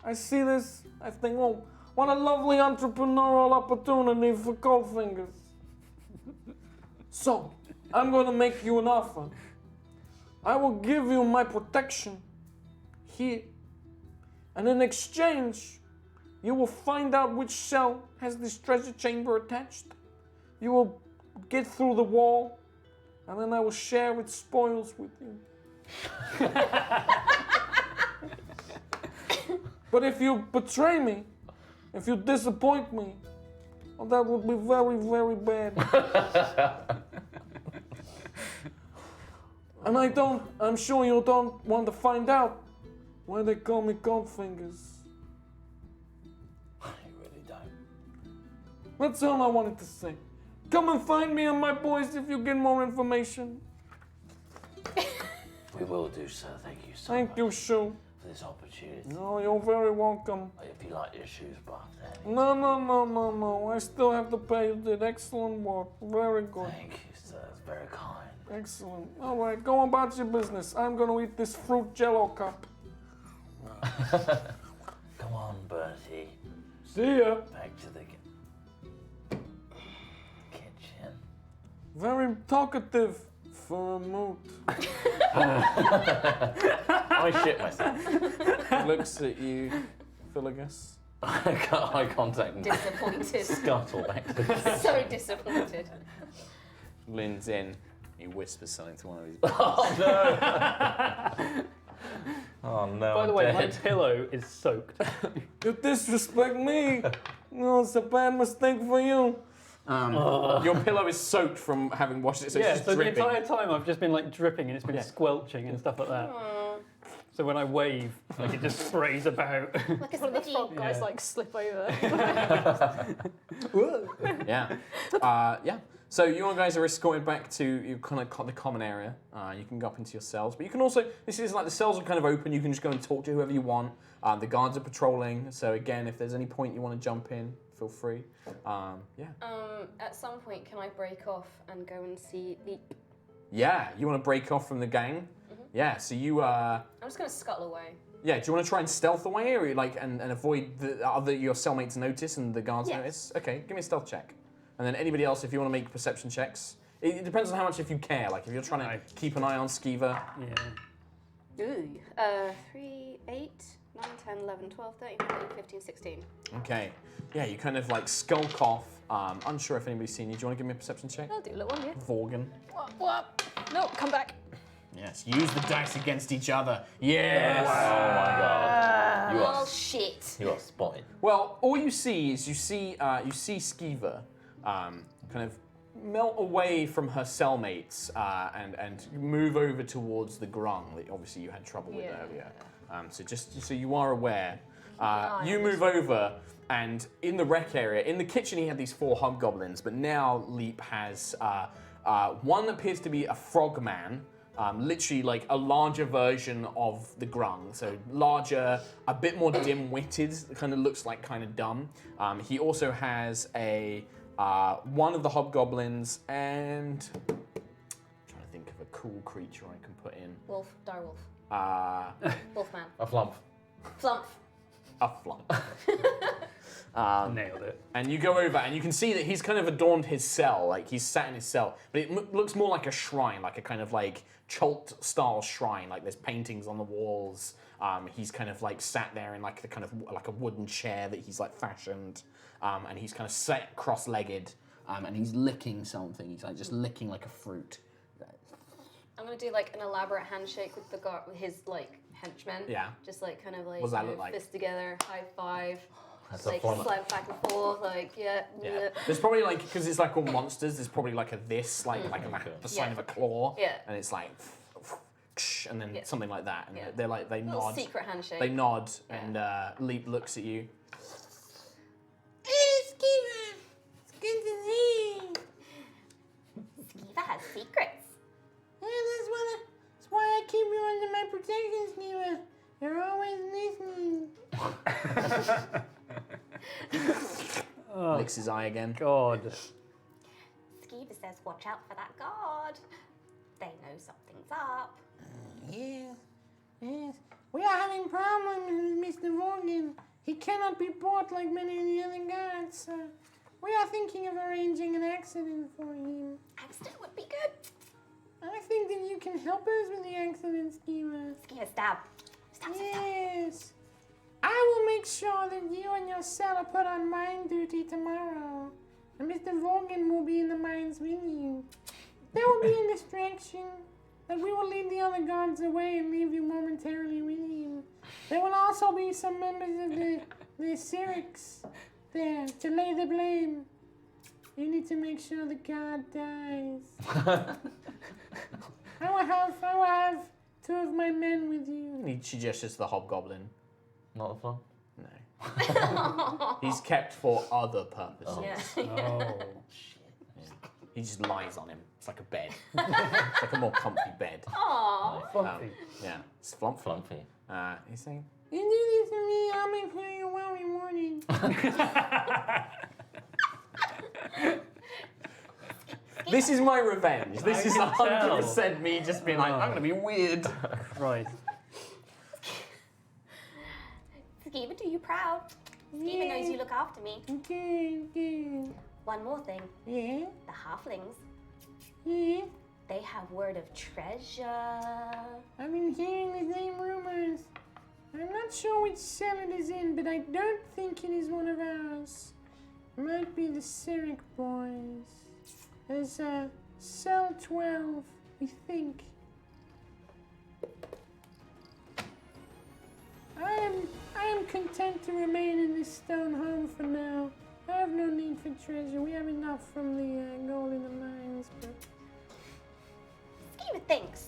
I see this, I think, oh, what a lovely entrepreneurial opportunity for Coldfingers. So, I'm going to make you an offer. I will give you my protection here. And in exchange, you will find out which cell has this treasure chamber attached. You will get through the wall, and then I will share its spoils with you. But if you betray me, if you disappoint me, well, that would be very, very bad. And I'm sure you don't want to find out why they call me Goldfingers. I really don't. That's all I wanted to say. Come and find me and my boys if you get more information. We will do so. Thank you so Thank much you, Shu. for this opportunity. No, you're very welcome. I hope you like your shoes, Buff. No. I still have to pay. You did excellent work. Very good. Thank you, sir. It's very kind. Excellent. All right, go about your business. I'm going to eat this fruit jello cup. Come on, Bertie. See ya. Back to the kitchen. Very talkative for a moot. I shit myself. Looks at you, Philagus. I got eye contact and Disappointed. scuttle back to the kitchen. So disappointed. Lynn's in. He whispers something to one of his. Oh no! Oh no! By the I'm way, dead. my pillow is soaked. You disrespect me. No, it's a bad mistake for you. Your pillow is soaked from having washed it, so Yeah, it's just so dripping. the entire time I've just been like dripping and it's been squelching and stuff like that. So when I wave, like it just sprays about. Like a One of the smidgy. frog guys Yeah. like slip over. Yeah. Yeah. So you guys are escorted back to your kind of the common area. You can go up into your cells, but you can also. This is like the cells are kind of open. You can just go and talk to whoever you want. The guards are patrolling. So again, if there's any point you want to jump in, feel free. Yeah. At some point, can I break off and go and see Leap? Yeah. You want to break off from the gang? Yeah. So you. I'm just gonna scuttle away. Yeah. Do you want to try and stealth away, or like and avoid the other your cellmates notice and the guards Yes. notice? Okay. Give me a stealth check. And then anybody else, if you want to make perception checks. It depends on how much if you care. Like if you're trying to keep an eye on Skeever. Yeah. Ooh. 3, 8, 9, 10, 11, 12, 13, 14, 15, 16. Okay. Yeah, you kind of like skulk off. Unsure if anybody's seen you. Do you want to give me a perception check? I'll do a little one, yeah. Vorgan. What? No, come back. Yes. Use the dice against each other. Yes. Oh my god! You are Shit. you are spotted. Well, all you see is you see Skeever kind of melt away from her cellmates and move over towards the grung that obviously you had trouble with earlier. So just so you are aware, you move over and in the rec area, in the kitchen he had these 4 hobgoblins, but now Leap has one that appears to be a frogman. Literally like a larger version of the grung, so larger, a bit more dim-witted, kind of looks like kind of dumb. He also has a one of the hobgoblins and I'm trying to think of a cool creature I can put in. Wolf. Direwolf. Wolfman. A flump. Flump. A flump. Nailed it. And you go over and you can see that he's kind of adorned his cell, like he's sat in his cell, but it looks more like a shrine, like a kind of like Chult style shrine, like there's paintings on the walls. He's kind of like sat there in like the kind of like a wooden chair that he's like fashioned, and he's kind of sat cross-legged, and he's licking something. He's like just licking like a fruit. I'm gonna do like an elaborate handshake with the guard, with his like henchmen. Yeah. Just like kind of like What does that look like? fists together, high five. That's Like a flump. slide back and forth, like Yeah. There's probably like, because it's like all monsters, there's probably like a this, like the sign Yeah. of a claw. Yeah. And it's like, and then something like that, and they're like they Little nod. secret handshake. They nod, and Leap looks at you. Hey, Skeever! It's good to see you. Skeever has secrets. Yeah, that's why I keep you under my protection, Skeever. You're always listening. Licks his eye again. God. Skeever says, watch out for that guard. They know something's up. Yes. We are having problems with Mr. Warden. He cannot be bought like many of the other guards, so we are thinking of arranging an accident for him. Accident would be good. I think that you can help us with the accident, Skeever. Skeever, stab. Stab. Yes. I will make sure that you and your cell are put on mine duty tomorrow. And Mr. Warden will be in the mines with you. There will be a distraction, that we will lead the other guards away and leave you momentarily with him. There will also be some members of the Syrinx there to lay the blame. You need to make sure the guard dies. I will have 2 of my men with you. And she gestures to the hobgoblin. Not the fun. No. He's kept for other purposes. Yeah. Oh. He just lies on him. It's like a bed. It's like a more comfy bed. Aww. Fluffy. Yeah, it's flump. Flumpy. He's saying, You do this for me, I'll make sure you're well rewarded. this is my revenge. This is can 100% me just being like, I'm going to be weird. Right. Skeever, do you proud? Skeever knows you look after me. Good. One more thing. Yeah? The halflings. Yeah? They have word of treasure. I've been hearing the same rumors. I'm not sure which cell it is in, but I don't think it is one of ours. It might be the Cyric boys. There's cell 12, we think. I am content to remain in this stone home for now. I have no need for treasure. We have enough from the gold in the mines, but... Skeever thinks.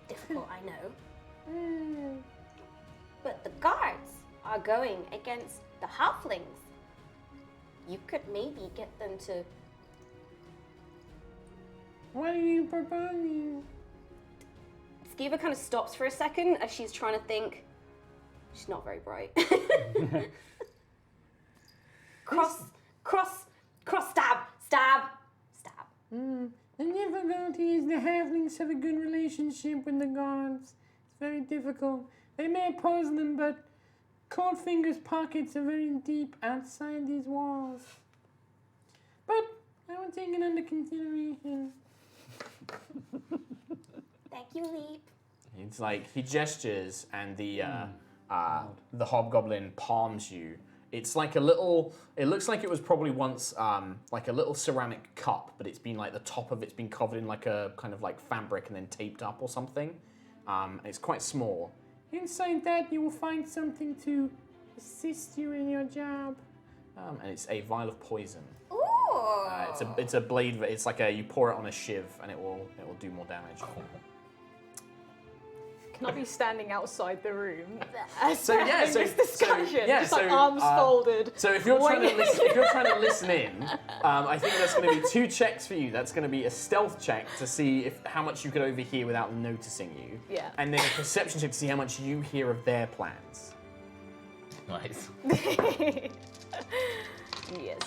Difficult, I know. But the guards are going against the halflings. You could maybe get them to... What are you proposing? Skeever kind of stops for a second as she's trying to think. She's not very bright. Cross, stab. The difficulty is the halflings have a good relationship with the guards. It's very difficult. They may oppose them, but Coldfinger's pockets are very deep outside these walls. But I will take it under consideration. Thank you, Leap. It's like, he gestures and the hobgoblin palms you. It's like a little, it looks like it was probably once like a little ceramic cup, but it's been like the top of it's been covered in like a kind of like fabric and then taped up or something. It's quite small. Inside that, you will find something to assist you in your job. And it's a vial of poison. Ooh. It's a blade. It's like you pour it on a shiv and it will do more damage. Can I be standing outside the room? So yeah, this discussion, just like so, arms folded. So if you're trying to listen in, I think that's going to be 2 checks for you. That's going to be a stealth check to see how much you could overhear without them noticing you. Yeah. And then a perception check to see how much you hear of their plans. Nice. Yes.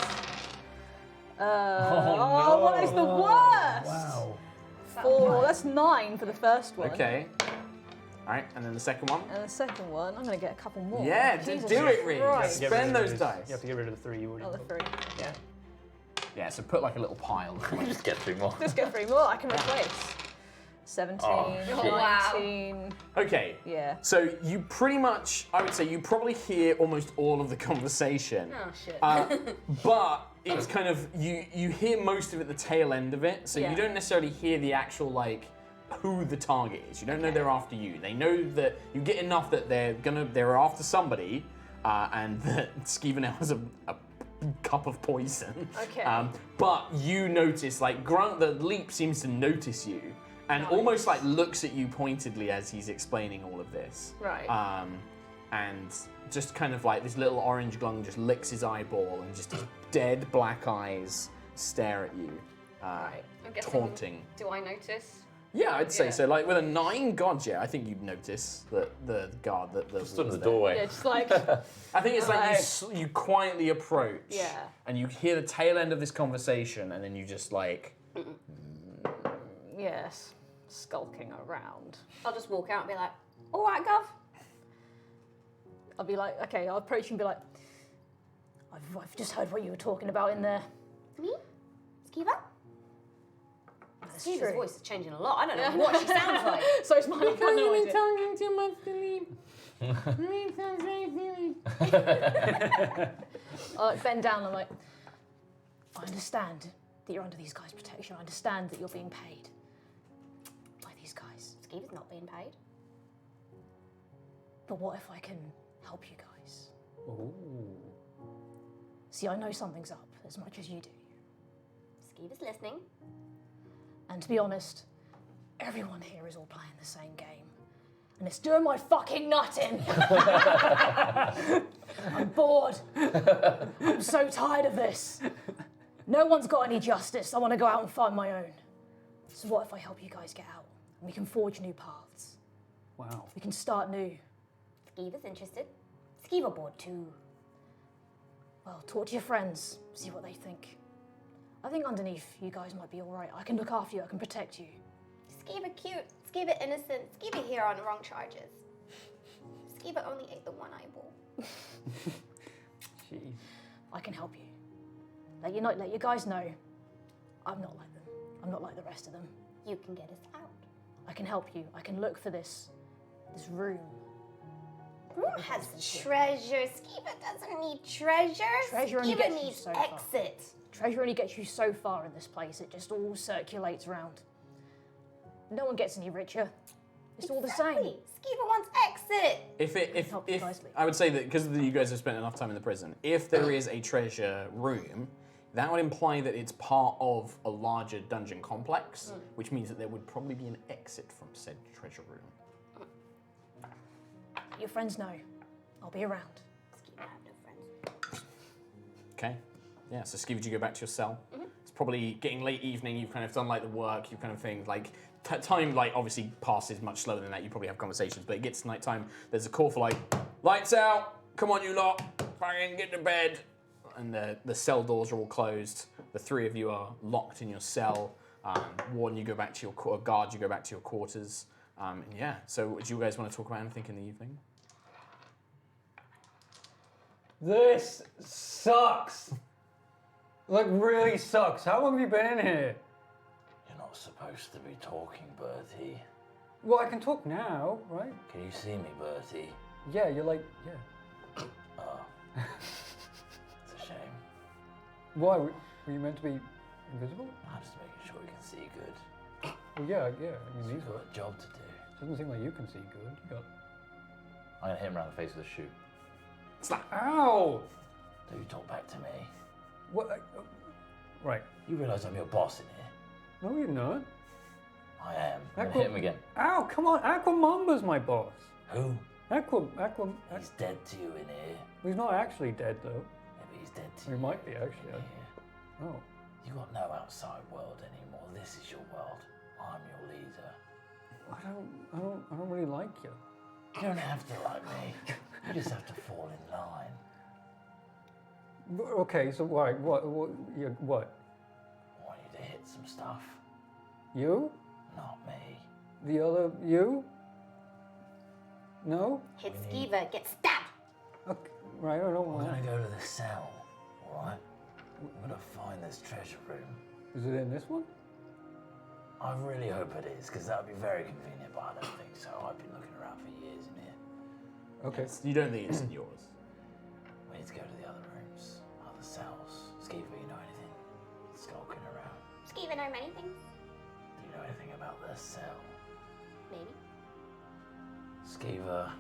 no. What is the worst? Wow. 4. That's 9 for the first one. Okay. All right, and then the second one. And the second one, I'm going to get a couple more. Yeah, Jesus do it, Reed. Christ. Get rid Spend of those dice. You have to get rid of the 3 you already Oh, the put. 3. Yeah. Yeah. So put like a little pile. Just get 3 more. Just get 3 more. I can replace. 17, Oh, shit. Wow. 19. Okay. Yeah. So you pretty much, I would say, you probably hear almost all of the conversation. Oh, shit. But it's kind of you hear most of it, the tail end of it, so Yeah. you don't necessarily hear the actual like who the target is. You don't know they're after you. They know that you get enough that they're after somebody, and that Skeever now has a cup of poison. Okay. But you notice, like Grunt, the Leap seems to notice you, and almost like looks at you pointedly as he's explaining all of this. Right. And just kind of like this little orange glung just licks his eyeball and just his dead black eyes stare at you, Right. I'm guessing, taunting. do I notice? Yeah, I'd say Yeah. so. Like with a 9 god, yeah, I think you'd notice that the guard that the Stood in the was there. doorway. Yeah, just like, I think it's like you quietly approach, Yeah. and you hear the tail end of this conversation, and then you just like, yes, skulking around. I'll just walk out and be like, all right, Gov. I'll be like, okay, I'll approach you and be like, I've just heard what you were talking about in there. Me? Skiva? That's Skiva's true. voice is changing a lot. I don't know what she sounds like. So it's mine. I've got no You've been idea. talking too much to leave. Leave sounds very silly. I like bend down and I'm like, I understand that you're under these guys' protection. I understand that you're being paid by these guys. Skiva's not being paid. But what if I can help you guys? Ooh. See, I know something's up as much as you do. Skiva's listening. And to be honest, everyone here is all playing the same game. And it's doing my fucking nut in. I'm bored. I'm so tired of this. No one's got any justice. I want to go out and find my own. So what if I help you guys get out? And we can forge new paths. Wow. We can start new. Skiva's interested. Skiva bored too. Well, talk to your friends, see what they think. I think underneath, you guys might be all right. I can look after you, I can protect you. Skiva cute. Skiva innocent. Skiva here on wrong charges. Skiva only ate the one eyeball. Jeez. I can help you. Let you guys know, I'm not like them. I'm not like the rest of them. You can get us out. I can help you. I can look for this room. Room has treasure. Skiva doesn't need treasure. Treasure only Skiva gets you needs so far. exit. Treasure only gets you so far in this place. It just all circulates around. No one gets any richer. It's all the same. Exactly. Skiva wants exit. if Help you guys leave. I would say that because you guys have spent enough time in the prison, if there is a treasure room, that would imply that it's part of a larger dungeon complex, which means that there would probably be an exit from said treasure room. Your friends know. I'll be around. Skiva have no friends. Okay. Yeah, so Skiva, you go back to your cell. It's probably getting late evening, you've kind of done like the work, you've kind of things like time like obviously passes much slower than that, you probably have conversations, but it gets to night time, there's a call for like, lights out, come on you lot, fucking get to bed. And the cell doors are all closed. The three of you are locked in your cell. Warden, you go back to your guard, you go back to your quarters. And yeah, so do you guys want to talk about anything in the evening? This sucks. Like, really sucks. How long have you been in here? You're not supposed to be talking, Bertie. Well, I can talk now, right? Can you see me, Bertie? Yeah, you're like, yeah. Oh. It's a shame. Why? Were you meant to be invisible? I'm just making sure you can see good. Well, yeah. I mean, You've these got a job to do. doesn't seem like you can see good. You got. I'm gonna hit him around the face with a shoe. Ow! Do you talk back to me? What? Right. You realise I'm your boss in here? No, you're not. I am. I'm gonna Aqua- hit him again. Ow! Come on, Aquamamba's my boss. Who? He's dead to you in here. He's not actually dead though. Yeah, but he's dead to He you. might be actually. in here. Oh. You got no outside world anymore. This is your world. I'm your leader. I don't really like you. You don't have to like me. You just have to fall in line. Okay, so why? What? What? I want you to hit some stuff. You? Not me. The other you? No? Hit Skiva, get stabbed. Okay, right. I don't We're want. gonna go to the cell, alright? We're gonna find this treasure room. Is it in this one? I really hope it is, because that would be very convenient, but I don't think so. I've been looking around for years in here. Okay. You don't think it's in yours? We need to go to the other rooms, other cells. Skiva, you know anything? Skulking around. Skiva know many things. Do you know anything about the cell? Maybe. Skiva,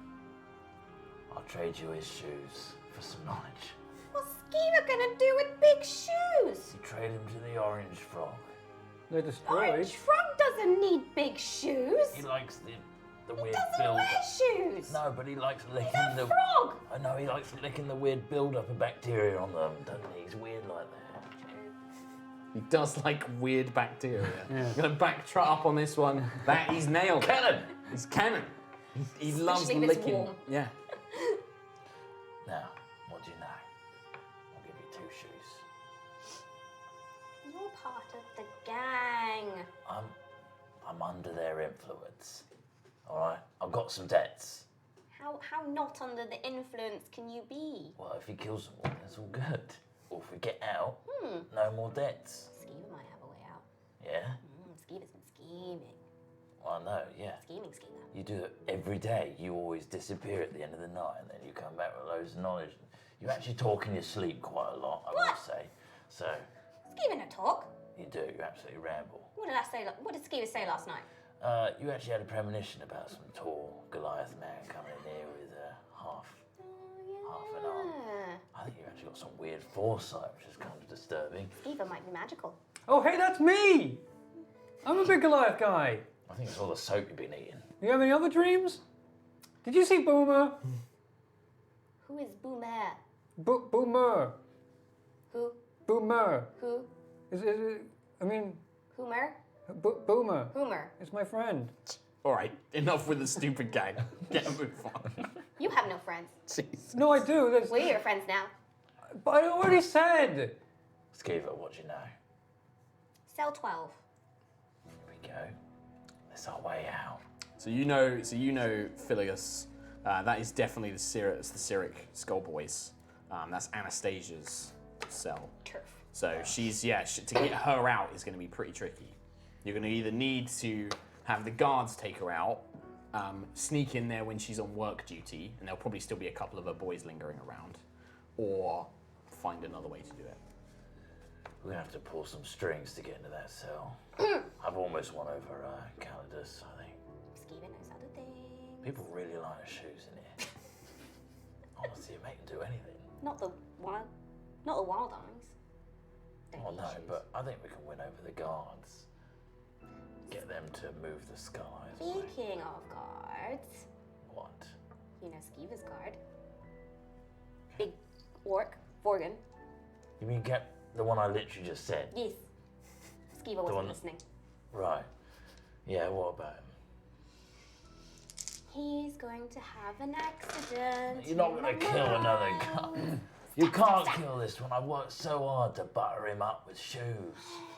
I'll trade you his shoes for some knowledge. What's Skiva gonna do with big shoes? You trade him to the orange frog. They're destroyed. Orange Frog doesn't need big shoes. He likes the He weird doesn't build. wear shoes. No, but he likes licking He's a the. frog. I know he likes licking the weird build-up of bacteria on them, doesn't he? He's weird like that. He does like weird bacteria. Yeah. I'm gonna back Trott up on this one. That he's nailed. it. Cannon. He's canon. He loves Especially if it's licking. warm. Yeah. Now, what do you know? I'll give you 2 shoes. You're part of the gang. I'm under their influence. All right, I've got some debts. How not under the influence can you be? Well, if he kills them all, that's all good. Or if we get out, no more debts. Skeever might have a way out. Yeah? Skeever's been scheming. Well, no, yeah. Scheming, Skeever. You do it every day. You always disappear at the end of the night, and then you come back with loads of knowledge. You actually talk in your sleep quite a lot, I will say. So, Skeever no talk. you do. You absolutely ramble. What did I say? What did Skeever say last night? You actually had a premonition about some tall Goliath man coming in here with half an arm. I think you actually got some weird foresight, which is kind of disturbing. Skeever might be magical. Oh, hey, that's me! I'm a big Goliath guy. I think it's all the soap you've been eating. You have any other dreams? Did you see Boomer? Who is Boomer? Boomer. Who? Boomer. Who? Is it, I mean, Hoomer? Boomer. Hoomer. It's my friend. All right, enough with the stupid gag. Get a move on. You have no friends. Jeez. No, I do. There's, We're your friends now. but I already said. Skeever, what do you know? Cell 12. Here we go. That's our way out. So you know Phileas. That is definitely the Cyric Skullboys. That's Anastasia's cell. Turf. So she's to get her out is going to be pretty tricky. You're going to either need to have the guards take her out, sneak in there when she's on work duty, and there'll probably still be a couple of her boys lingering around, or find another way to do it. We're gonna have to pull some strings to get into that cell. I've almost won over Calidus, I think. Skeever knows how to think. People really like the shoes in here. Honestly, you make them do anything. Not the wild eyes. Don't Well, need no, shoes. but I think we can win over the guards. Get them to move the skies. Speaking of guards, What? you know Skeever's guard. Big orc, Vorgan. You mean get the one I literally just said? Yes. Skeever wasn't one- listening. Right. Yeah, what about him? He's going to have an accident. You're not gonna in the kill another mines. guy. You can't kill this one. I worked so hard to butter him up with shoes.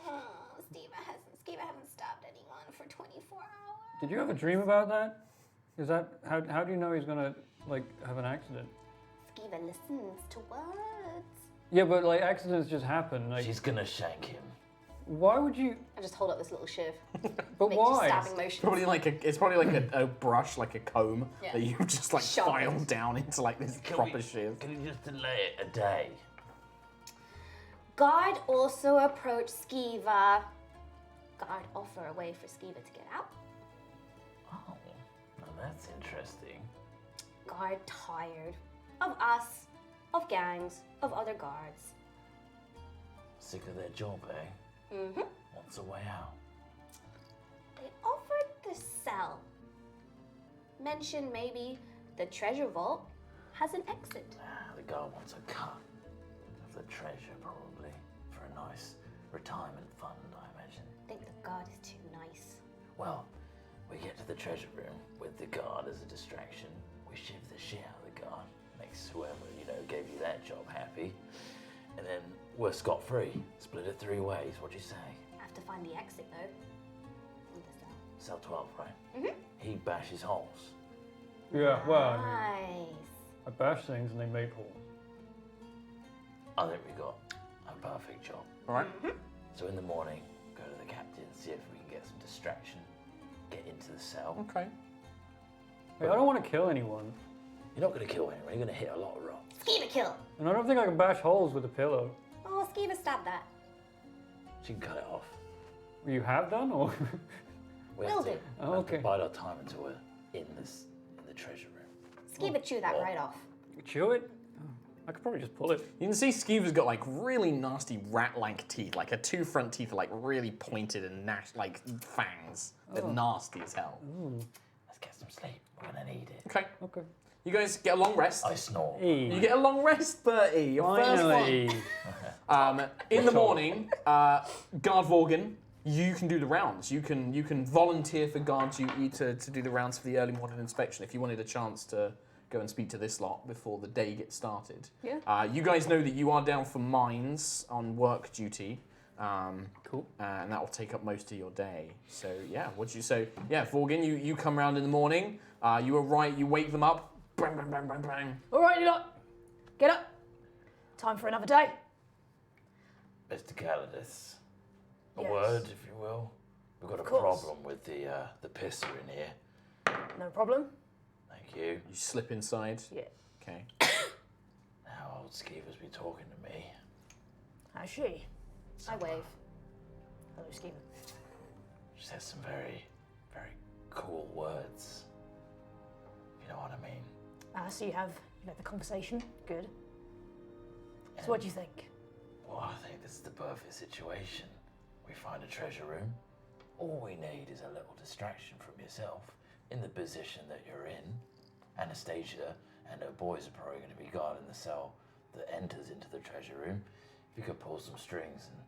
Oh, Skeever hasn't stabbed anyone for 24 hours. Did you have a dream about that? Is that how do you know he's gonna like have an accident? Skeever listens to words. Yeah, but like accidents just happen. Like, She's gonna shank him. why would you? I just hold up this little shiv. But Make why? stabbing motions. It's probably like a brush, like a comb Yeah. that you just like Shove file it. down into like this proper shiv. Can you just delay it a day? Guard also approached Skeever. Guard offer a way for Skeever to get out. Oh, now that's interesting. Guard tired of us, of gangs, of other guards. Sick of their job, eh? Mm-hmm. What's the way out? They offered the cell. Mentioned maybe the treasure vault has an exit. The guard wants a cut of the treasure, probably, for a nice retirement fund, I imagine. I think the guard is too nice. Well, we get to the treasure room with the guard as a distraction. We shiv the shit out of the guard. Makes whoever, gave you that job happy. And then we're scot-free. Split it 3 ways. What'd you say? Have to find the exit though. With the cell. Cell 12, right? Mm-hmm. He bashes holes. Yeah, well, I mean, Nice. I bash things and they make holes. I think we got a perfect job. All right. So in the morning, go to the captain, see if we can get some distraction, get into the cell. Okay. Hey, I don't want to kill anyone, You're not going to kill anyone, you're going to hit a lot of rocks. Skeever kill. and I don't think I can bash holes with a pillow. Oh, Skeever stabbed that. She can cut it off. You have done, or We Will have to, do. we have Okay. to bide our time until we're in the treasure room. Skeever chew that right off. chew it? I could probably just pull it. You can see Skeever's got like really nasty rat-like teeth, like her two front teeth are like really pointed and like fangs. They're nasty as hell. Let's get some sleep. We're gonna need it. Okay. Okay. You guys get a long rest. I snore. You get a long rest, Bertie. Your first one. In the morning, Guard Vorgan, you can do the rounds. You can volunteer for guard duty to do the rounds for the early morning inspection if you wanted a chance to go and speak to this lot before the day gets started. Yeah. You guys know that you are down for mines on work duty. Cool. And that will take up most of your day. So yeah, Vorgan, you come around in the morning. You arrive. You wake them up. Bang, bang, bang, bang, bang. All right, get up. Time for another day. Mr. Calidus, a Yes. word, if you will. We've got a course. problem with the pisser in here. No problem. Thank you. You slip inside. Yeah. Okay. Now old Skeever's been talking to me. How's she? I wave. Hello, Skeever. She says some very, very cool words. You know what I mean? So you've had the conversation. Good. So what do you think? Well, I think this is the perfect situation. We find a treasure room. All we need is a little distraction from yourself in the position that you're in. Anastasia and her boys are probably going to be guarding the cell that enters into the treasure room. If you could pull some strings and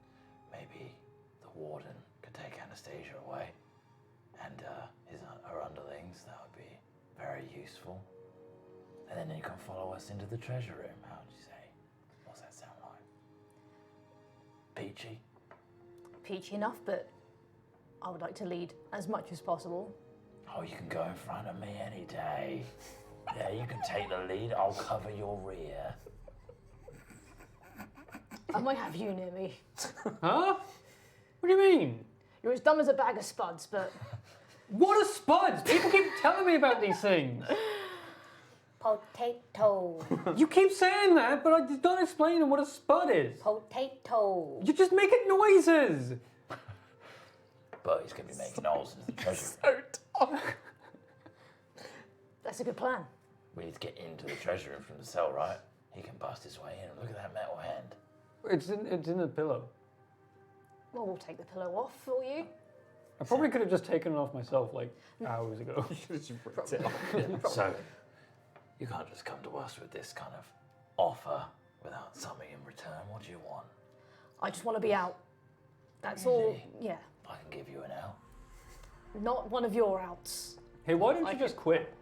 maybe the Warden could take Anastasia away and her underlings, that would be very useful. And then you can follow us into the treasure room. How would you say? What's that sound like? Peachy? Peachy enough, but I would like to lead as much as possible. Oh, you can go in front of me any day. Yeah, you can take the lead. I'll cover your rear. I might have you near me. Huh? What do you mean? You're as dumb as a bag of spuds, but What are spuds? People keep telling me about these things. Potato. You keep saying that, but I just don't explain what a spud is. Potato. You're just making noises. But he's going to be making holes into the treasure room. that's a good plan. We need to get into the treasure room from the cell, right? He can bust his way in. Look at that metal hand. It's in the pillow. Well, we'll take the pillow off for you. I probably could have just taken it off myself like hours ago. So, you can't just come to us with this kind of offer without something in return. What do you want? I just want to be out. That's all. Really? Yeah. I can give you an out. Not one of your outs. Hey, why don't you just quit?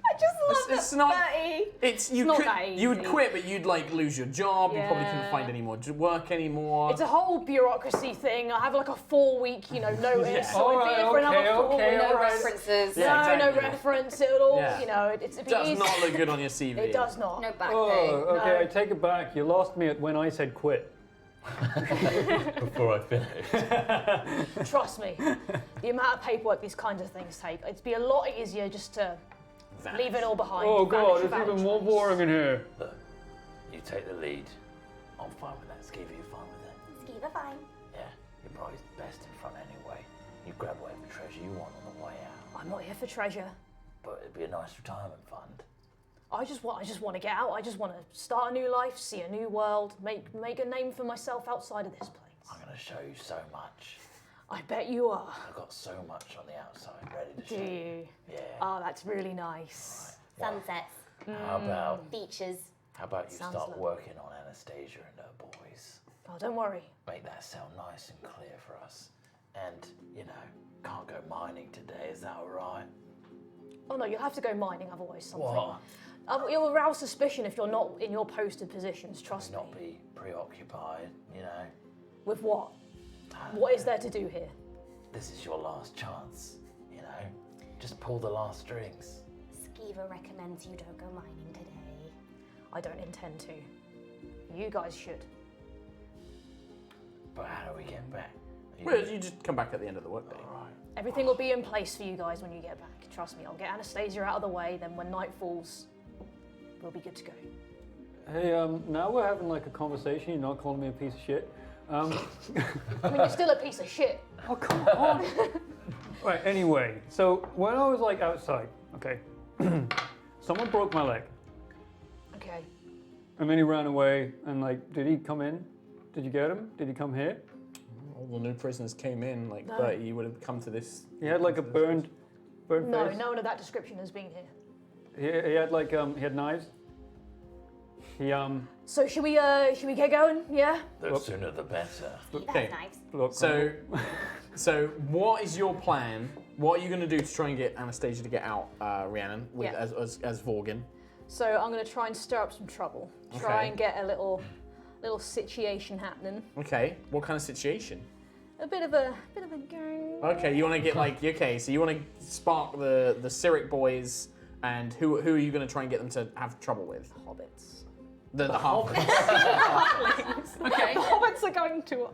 I just love It's not. Bertie. It's you. not could, that you would easy. quit, but you'd like lose your job. You probably couldn't Yeah. find any more work anymore. It's a whole bureaucracy thing. I have like a 4-week, notice. Yeah. So it'd be for another 4 weeks. No alright. references. Yeah, No exactly. reference. It'll, Yeah. it'd be does easy. not look good on your CV. It does not. No back Oh, pay. okay, No. I take it back. You lost me at when I said quit. Before I finish. Trust me. The amount of paperwork these kinds of things take, it'd be a lot easier just to Vanish. leave it all behind. Oh god, vanish it's without even more trace. boring in here. Look, you take the lead. I'm fine with that. Skeever, you fine with it? Skeever fine. Yeah, you're probably best in front anyway. You grab whatever treasure you want on the way out. I'm not here for treasure. But it'd be a nice retirement fund. I just want to get out. I just want to start a new life, see a new world, make a name for myself outside of this place. I'm going to show you so much. I bet you are. I've got so much on the outside ready to Do show you. you? Yeah. Oh, that's really nice. Sunsets. How about Beaches. you Sounds start lovely. working on Anastasia and her boys? Oh, don't worry. Make that cell nice and clear for us. And, can't go mining today, is that alright? Oh no, you'll have to go mining otherwise. Something. What? You'll arouse suspicion if you're not in your posted positions. Trust me. Not be preoccupied, With what? What is there to do here? This is your last chance, Just pull the last strings. Skeever recommends you don't go mining today. I don't intend to. You guys should. But how do we get back? Well, you just come back at the end of the workday. Alright. Everything will be in place for you guys when you get back. Trust me, I'll get Anastasia out of the way, then when night falls, we'll be good to go. Hey, now we're having like a conversation. You're not calling me a piece of shit. I mean, you're still a piece of shit. Oh, come on. Right, anyway, so when I was like outside, okay, someone broke my leg. Okay. And then he ran away, and like, did he come in? Did you get him? Did he come here? All the new prisoners came in, like, No. but he would have come to this. He had like a burned No, face. no one of that description has been here. He had like he had knives. He So should we get going? Yeah. The sooner the better. Okay. Nice. look, So what is your plan? What are you going to do to try and get Anastasia to get out, Rhiannon, with, Yeah. as Vorgan? So I'm gonna try and stir up some trouble. Try Okay. and get a little situation happening. Okay. What kind of situation? A bit of a gang. Okay, you want to get like so you want to spark the Cyric boys, and who are you going to try and get them to have trouble with? Hobbits. The Harpers. Okay. Hobbits are going to.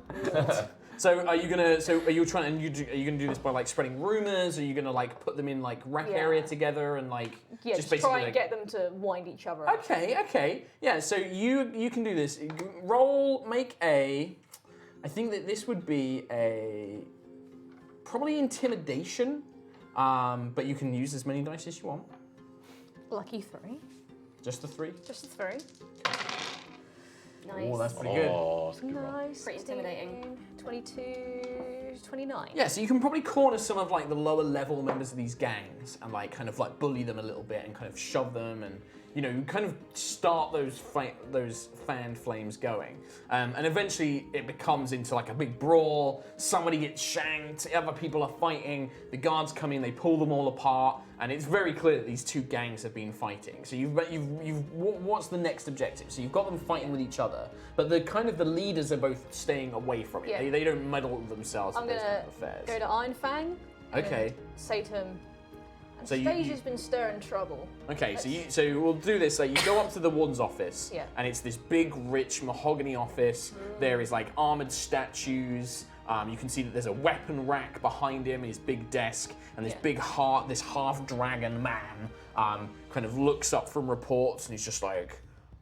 So are you trying? Are you gonna do this by like spreading rumors? Are you gonna like put them in like rec Yeah. area together and like Yeah, just just basically try and like, get them to wind each other up. Okay. Yeah, so you can do this. Make a. I think that this would be probably intimidation, but you can use as many dice as you want. Lucky 3. Just the 3. Just 3. Nice. Oh, that's pretty good. Oh, that's a good roll. Nice. Pretty intimidating. 22, 29. Yeah, so you can probably corner some of like the lower level members of these gangs and like kind of like bully them a little bit and kind of shove them and kind of start those fan flames going. And eventually it becomes into like a big brawl. Somebody gets shanked. Other people are fighting. The guards come in. They pull them all apart. And it's very clear that these two gangs have been fighting. So what's the next objective? So you've got them fighting with each other, but the leaders are both staying away from it. Yeah. They don't meddle themselves I'm with those kind gonna of affairs. go to Iron Fang. and Okay. Say to him, So you- Anastasia's been stirring trouble. Okay, so we'll do this. So you go up to the Warden's office, Yeah. and it's this big, rich mahogany office. There is like armored statues. You can see that there's a weapon rack behind him, his big desk, and this Yeah. this half-dragon man kind of looks up from reports, and he's just like,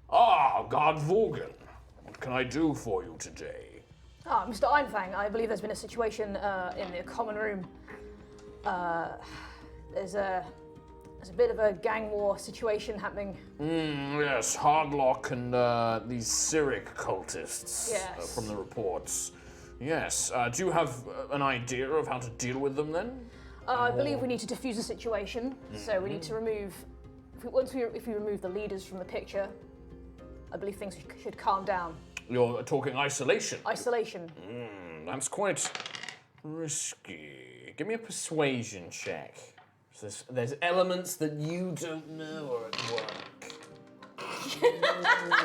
Guard Vorgan, what can I do for you today? Mr. Ironfang, I believe there's been a situation in the common room. There's a bit of a gang war situation happening. Yes, Hardlock and these Cyric cultists Yes. from the reports. Yes. Do you have an idea of how to deal with them then? I believe we need to defuse the situation, so we need to remove. If we remove the leaders from the picture, I believe things should calm down. You're talking isolation. Isolation. That's quite risky. Give me a persuasion check. There's elements that you don't know are at work.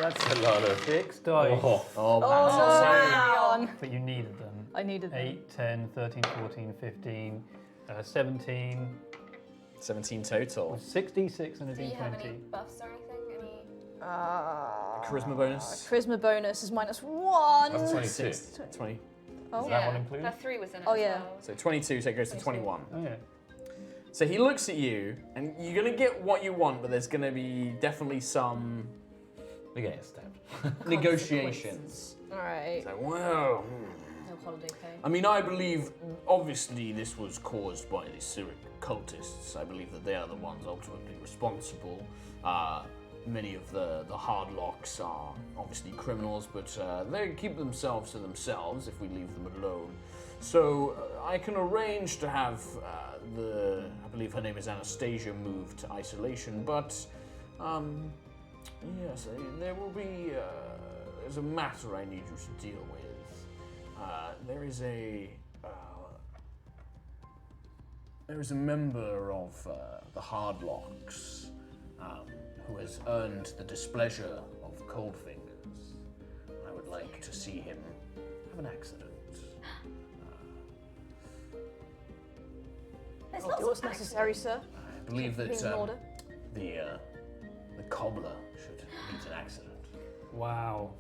that's A lot of 6 dice. Oh, that's no. But you needed them. I needed them. 8, 10, 13, 14, 15, 17, 17 total. 66 and a Do you have D20. any buffs or anything? Any? Charisma bonus. Charisma bonus is -1. That's 22. 6, 20. Oh. Does that one include? That 3 was in it. Oh, as yeah. well. So 22, so it goes to 21. Oh yeah. So he looks at you, and you're gonna get what you want, but there's gonna be definitely some We're getting stabbed. negotiations. All right. So, well, No holiday pay. I mean, I believe, obviously, this was caused by the Cyric cultists. I believe that they are the ones ultimately responsible. Many of the Hardlocks are obviously criminals, but they keep themselves to themselves if we leave them alone. So I can arrange to have I believe her name is Anastasia, moved to isolation, but yes, there will be, there's a matter I need you to deal with. There is a member of the Hardlocks who has earned the displeasure of Coldfingers. I would like to see him have an accident. I'll do what's necessary, sir. I believe that Being in order. the cobbler should meet an accident. Wow.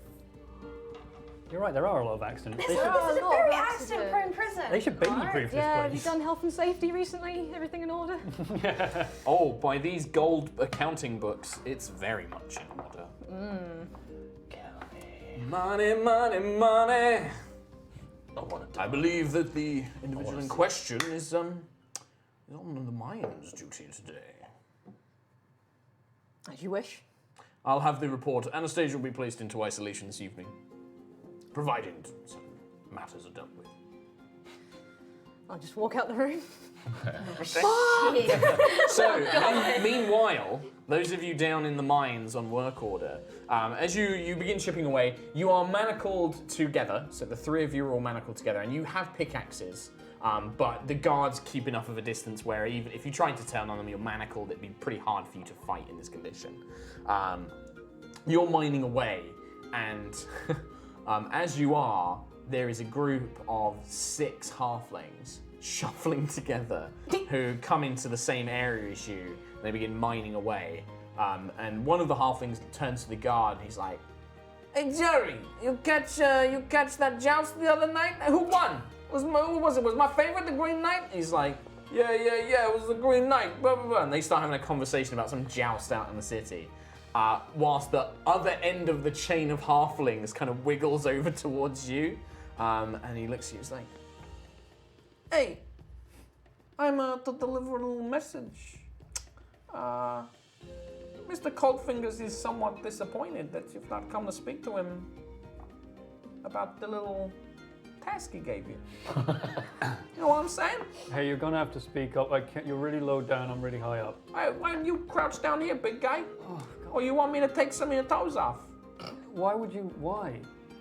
You're right, there are a lot of accidents. They This should, is a lot of very accidents. accident-prone prison. they should baby Alright. proof this Yeah, have you place. done health and safety recently? Everything in order? Oh, by these gold accounting books, it's very much in order. Money, money, money. I believe that the individual in question is is on the mines duty today. As you wish. I'll have the report. Anastasia will be placed into isolation this evening, provided some matters are dealt with. I'll just walk out the room. So, meanwhile, those of you down in the mines on work order, as you begin chipping away, you are manacled together. So the three of you are all manacled together, and you have pickaxes. But the guards keep enough of a distance where even if you tried to turn on them, you're manacled. It'd be pretty hard for you to fight in this condition. You're mining away, and as you are, there is a group of 6 halflings shuffling together who come into the same area as you. They begin mining away, and one of the halflings turns to the guard. And he's like, "Hey Jerry, you catch that joust the other night? Who won? Who was it? Was my favorite the Green Knight?" He's like, yeah, it was the Green Knight, blah, blah, blah. And they start having a conversation about some joust out in the city. Whilst the other end of the chain of halflings kind of wiggles over towards you. And he looks at you, he's like, "Hey, I'm to deliver a little message. Mr. Coldfingers is somewhat disappointed that you've not come to speak to him about the little task he gave you." You know what I'm saying? Hey, you're gonna have to speak up. You're really low down, I'm really high up. Why don't you crouch down here, big guy? Or you want me to take some of your toes off? Why?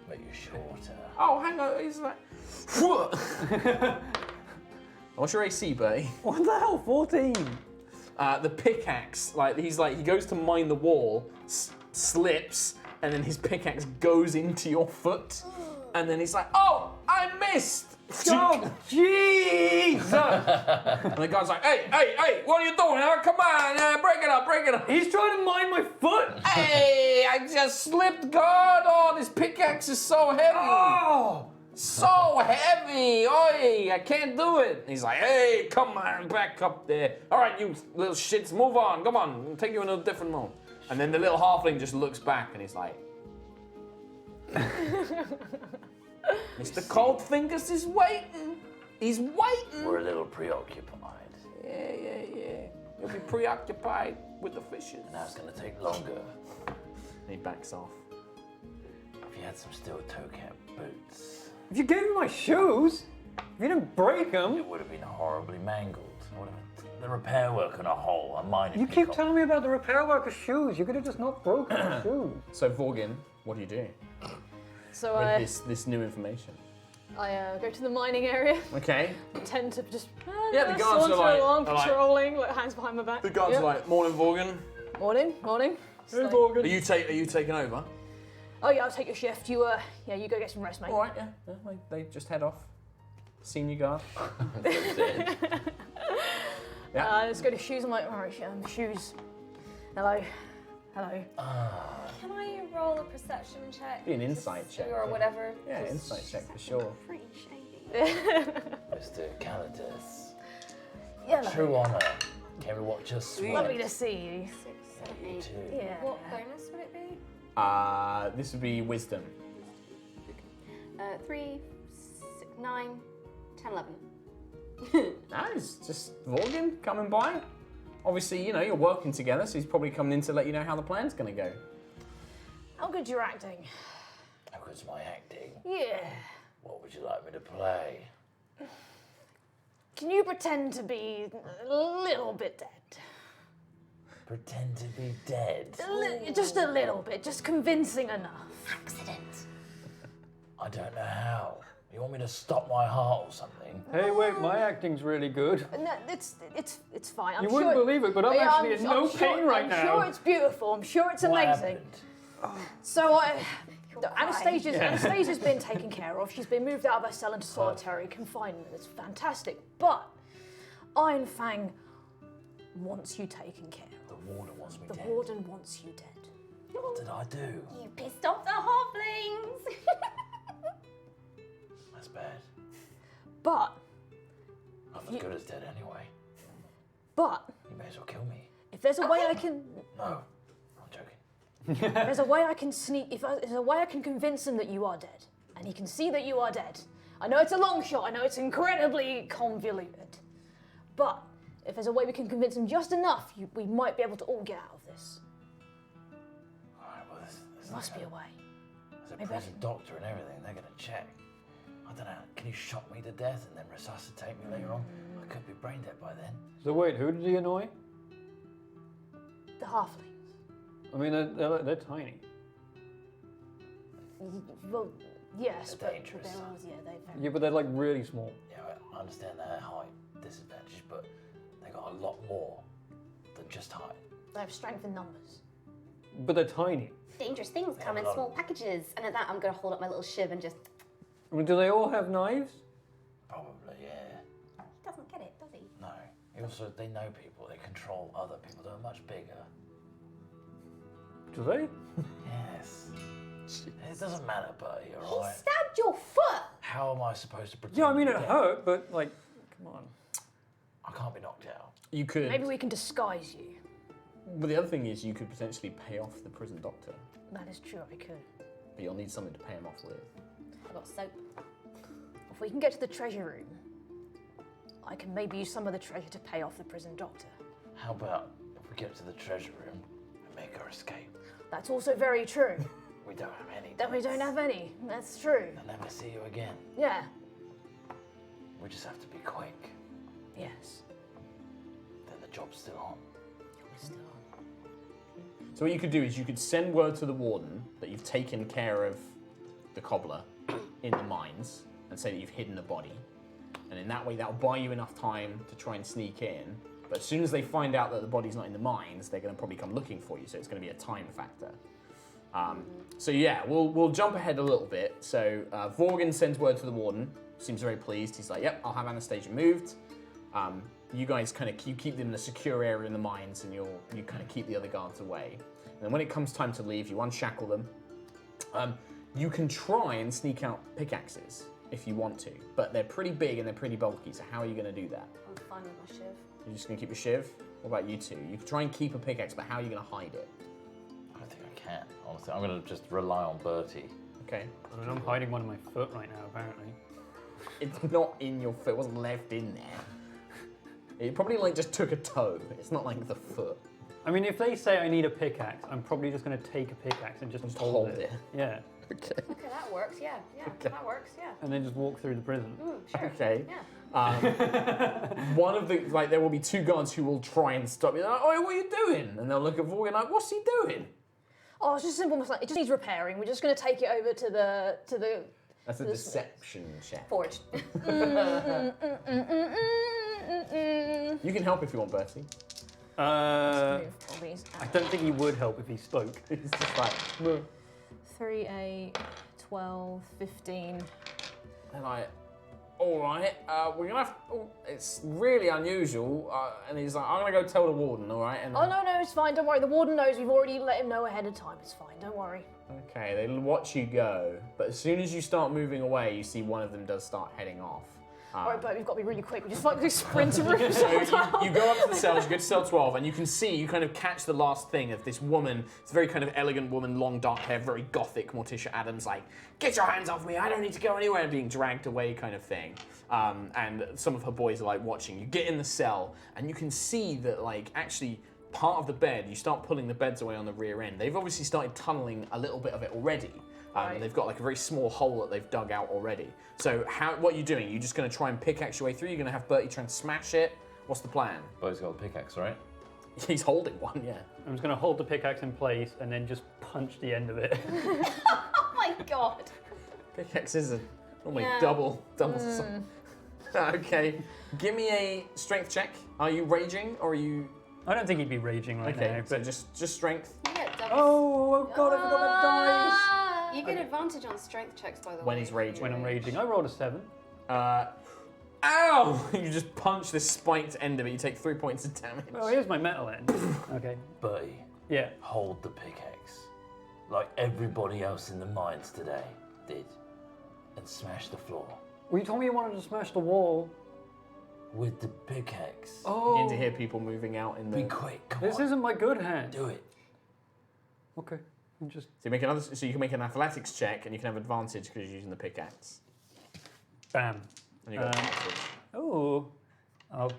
Make you shorter. Oh, hang on, he's like... What's your AC, Bertie? What the hell, 14? The pickaxe, he goes to mine the wall, slips, and then his pickaxe goes into your foot. And then he's like, "Oh, I missed!" Oh, jeez! And the guy's like, hey, what are you doing? Come on, break it up. He's trying to mine my foot! Hey, I just slipped, God. Oh, this pickaxe is so heavy. Oh! So heavy. Oi, I can't do it. And he's like, "Hey, come on, back up there. All right, you little shits, move on. Come on, I'll take you in a different mode." And then the little halfling just looks back and he's like, "Mr. Coldfingers is waiting. He's waiting." We're a little preoccupied. Yeah. You'll be preoccupied with the fishes. And that's gonna take longer. And he backs off. If you had some steel toe cap boots, If you gave me my shoes, if you didn't break them, it would have been horribly mangled. The repair work on a hole, a minor you keep telling me about the repair worker's shoes. You could have just not broken the shoes. So Vorgin, what do you do So with this new information? I go to the mining area. Okay. Tend to just Yeah, the guards saunter are like- along, are like- patrolling, like hands behind my back. The guards Yep. are like, "Morning, Vorgin. Morning. Just like, Are you taking over?" "Oh yeah, I'll take your shift. You you go get some rest, mate." All right, yeah. They just head off. Senior guard. Yeah. Let's go to shoes. I'm like, "All right, shoes. Hello. Can I roll a perception check? Be an insight check. Or whatever. Yeah, Just- insight check for sure. Pretty shady. Mr. Calidus. Yeah, True honor. Can we watch us swim? lovely to see you. 6, 7, You 8. too. Yeah. What bonus would it be? This would be wisdom. 3, 6, 9, 10, 11. Nice, just Vorgin coming by. Obviously, you're working together, so he's probably coming in to let you know how the plan's going to go. How good you're acting? How good's my acting? Yeah. What would you like me to play? Can you pretend to be a little bit dead? Pretend to be dead. Just a little bit, just convincing enough. Accident. I don't know how. You want me to stop my heart or something? Hey, wait, my acting's really good. No, it's fine. I'm You sure wouldn't believe it, but I'm actually in no pain right now. I'm sure it's beautiful. I'm sure it's What amazing. happened? So Anastasia's been taken care of. She's been moved out of her cell into solitary confinement. It's fantastic. But Iron Fang wants you taken care of. The warden wants me The dead. warden wants you dead. What did I do? You pissed off the halflings. That's bad. But I'm as good as dead anyway. You may as well kill me. if there's a way I can, No, I'm joking. there's a way I can sneak. There's a way I can convince him that you are dead, and he can see that you are dead. I know it's a long shot. I know it's incredibly convoluted, but If there's a way we can convince him just enough, we might be able to all get out of this. Alright, well, There must be a way. There's a Maybe prison doctor and everything. They're going to check. I don't know. Can you shock me to death and then resuscitate me later on? I could be brain dead by then. So wait, who did he annoy? The halflings. I mean, they're tiny. Well, yes, They're but dangerous. they're Yeah, but they're like really small. Yeah, I understand their height disadvantage, but they got a lot more than just height. they have strength in numbers. But they're tiny. Dangerous things come in small packages. And at that, I'm going to hold up my little shiv and just... I mean, do they all have knives? Probably, yeah. He doesn't get it, does he? No. Also, they know people. They control other people. They're much bigger. Do they? Yes. It doesn't matter, Bertie, He alright? stabbed your foot! How am I supposed to pretend? Yeah, I mean, to it be dead? hurt, but like, come on. I can't be knocked out. You could. Maybe we can disguise you. But the other thing is, you could potentially pay off the prison doctor, That is true, I could. but you'll need something to pay him off with. I've got soap. If we can get to the treasure room, I can maybe use some of the treasure to pay off the prison doctor. How about if we get to the treasure room and make our escape? That's also very true. We don't have any. That we don't have any. That's true. I'll never see you again. Yeah. We just have to be quick. Yes. Then the job's still on. So what you could do is you could send word to the warden that you've taken care of the cobbler in the mines and say that you've hidden the body. And in that way, that'll buy you enough time to try and sneak in. But as soon as they find out that the body's not in the mines, they're going to probably come looking for you. So it's going to be a time factor. So yeah, we'll jump ahead a little bit. So Vorgan sends word to the warden. Seems very pleased. He's like, "Yep, I'll have Anastasia moved. You guys kind of keep them in a secure area in the mines, and you kind of keep the other guards away. And then when it comes time to leave, you unshackle them. You can try and sneak out pickaxes if you want to, but they're pretty big and they're pretty bulky. So how are you going to do that? I'm fine with my shiv. You're just going to keep your shiv? What about you two? You can try and keep a pickaxe, but how are you going to hide it? I don't think I can. Honestly, I'm going to just rely on Bertie. Okay. I mean, I'm hiding one of my foot right now, apparently. It's not in your foot. It wasn't left in there. It probably like just took a toe. It's not like the foot. I mean, if they say I need a pickaxe, I'm probably just going to take a pickaxe and just hold it. Okay. Yeah. Okay, that works, yeah. Yeah, that works, yeah. And then just walk through the prison. Sure. Okay. Yeah. One of the there will be two guards who will try and stop you. They're like, "Oh, what are you doing?" And they'll look at Vorgan like, "What's he doing?" Oh, it's just simple. It just needs repairing. We're just going to take it over to the. That's a deception check. Forged. You can help if you want, Bertie. Move all these I out. don't think he would help if he spoke. It's just like 3, 8, 12, 15. they're like, "All right, we're gonna have. Oh, it's really unusual." And he's like, "I'm gonna go tell the warden, all right?" And Oh, no, it's fine. Don't worry. The warden knows. We've already let him know ahead of time. It's fine. Don't worry. Okay, they watch you go, but as soon as you start moving away, you see one of them does start heading off. All right, but we've got to be really quick. We just like sprint around. So you go up to the cells, you go to cell 12, and you can see, you kind of catch the last thing of this woman. It's a very kind of elegant woman, long dark hair, very gothic, Morticia Adams, like, "Get your hands off me, I don't need to go anywhere," being dragged away kind of thing. And some of her boys are like watching. You get in the cell, and you can see that like actually part of the bed, you start pulling the beds away on the rear end. They've obviously started tunneling a little bit of it already. Right. They've got like a very small hole that they've dug out already. So what are you doing? You're just going to try and pickaxe your way through? You're going to have Bertie try and smash it? What's the plan? Bertie's got the pickaxe, right? He's holding one, yeah. I'm just going to hold the pickaxe in place and then just punch the end of it. Oh my god. Pickaxes are normally Yeah. double. Okay, give me a strength check. Are you raging or are you... I don't think he'd be raging right Okay, now. so But just strength. You get double. oh god, I forgot the dice. You get advantage on strength checks, by the way. When he's raging. When I'm raging, I rolled a 7. Ow! You just punch the spiked end of it. You take 3 points of damage. Oh, here's my metal end. Okay. Bertie, Yeah. hold the pickaxe. Like everybody else in the mines today did. And smash the floor. Well, you told me you wanted to smash the wall. With the pickaxe. Oh. You begin to hear people moving out in the... Be quick, come This on. isn't my good hand. Do it. Okay. I'm just. So you can make an athletics check, and you can have advantage because you're using the pickaxe. Bam. And you got advantage. Oh. I'll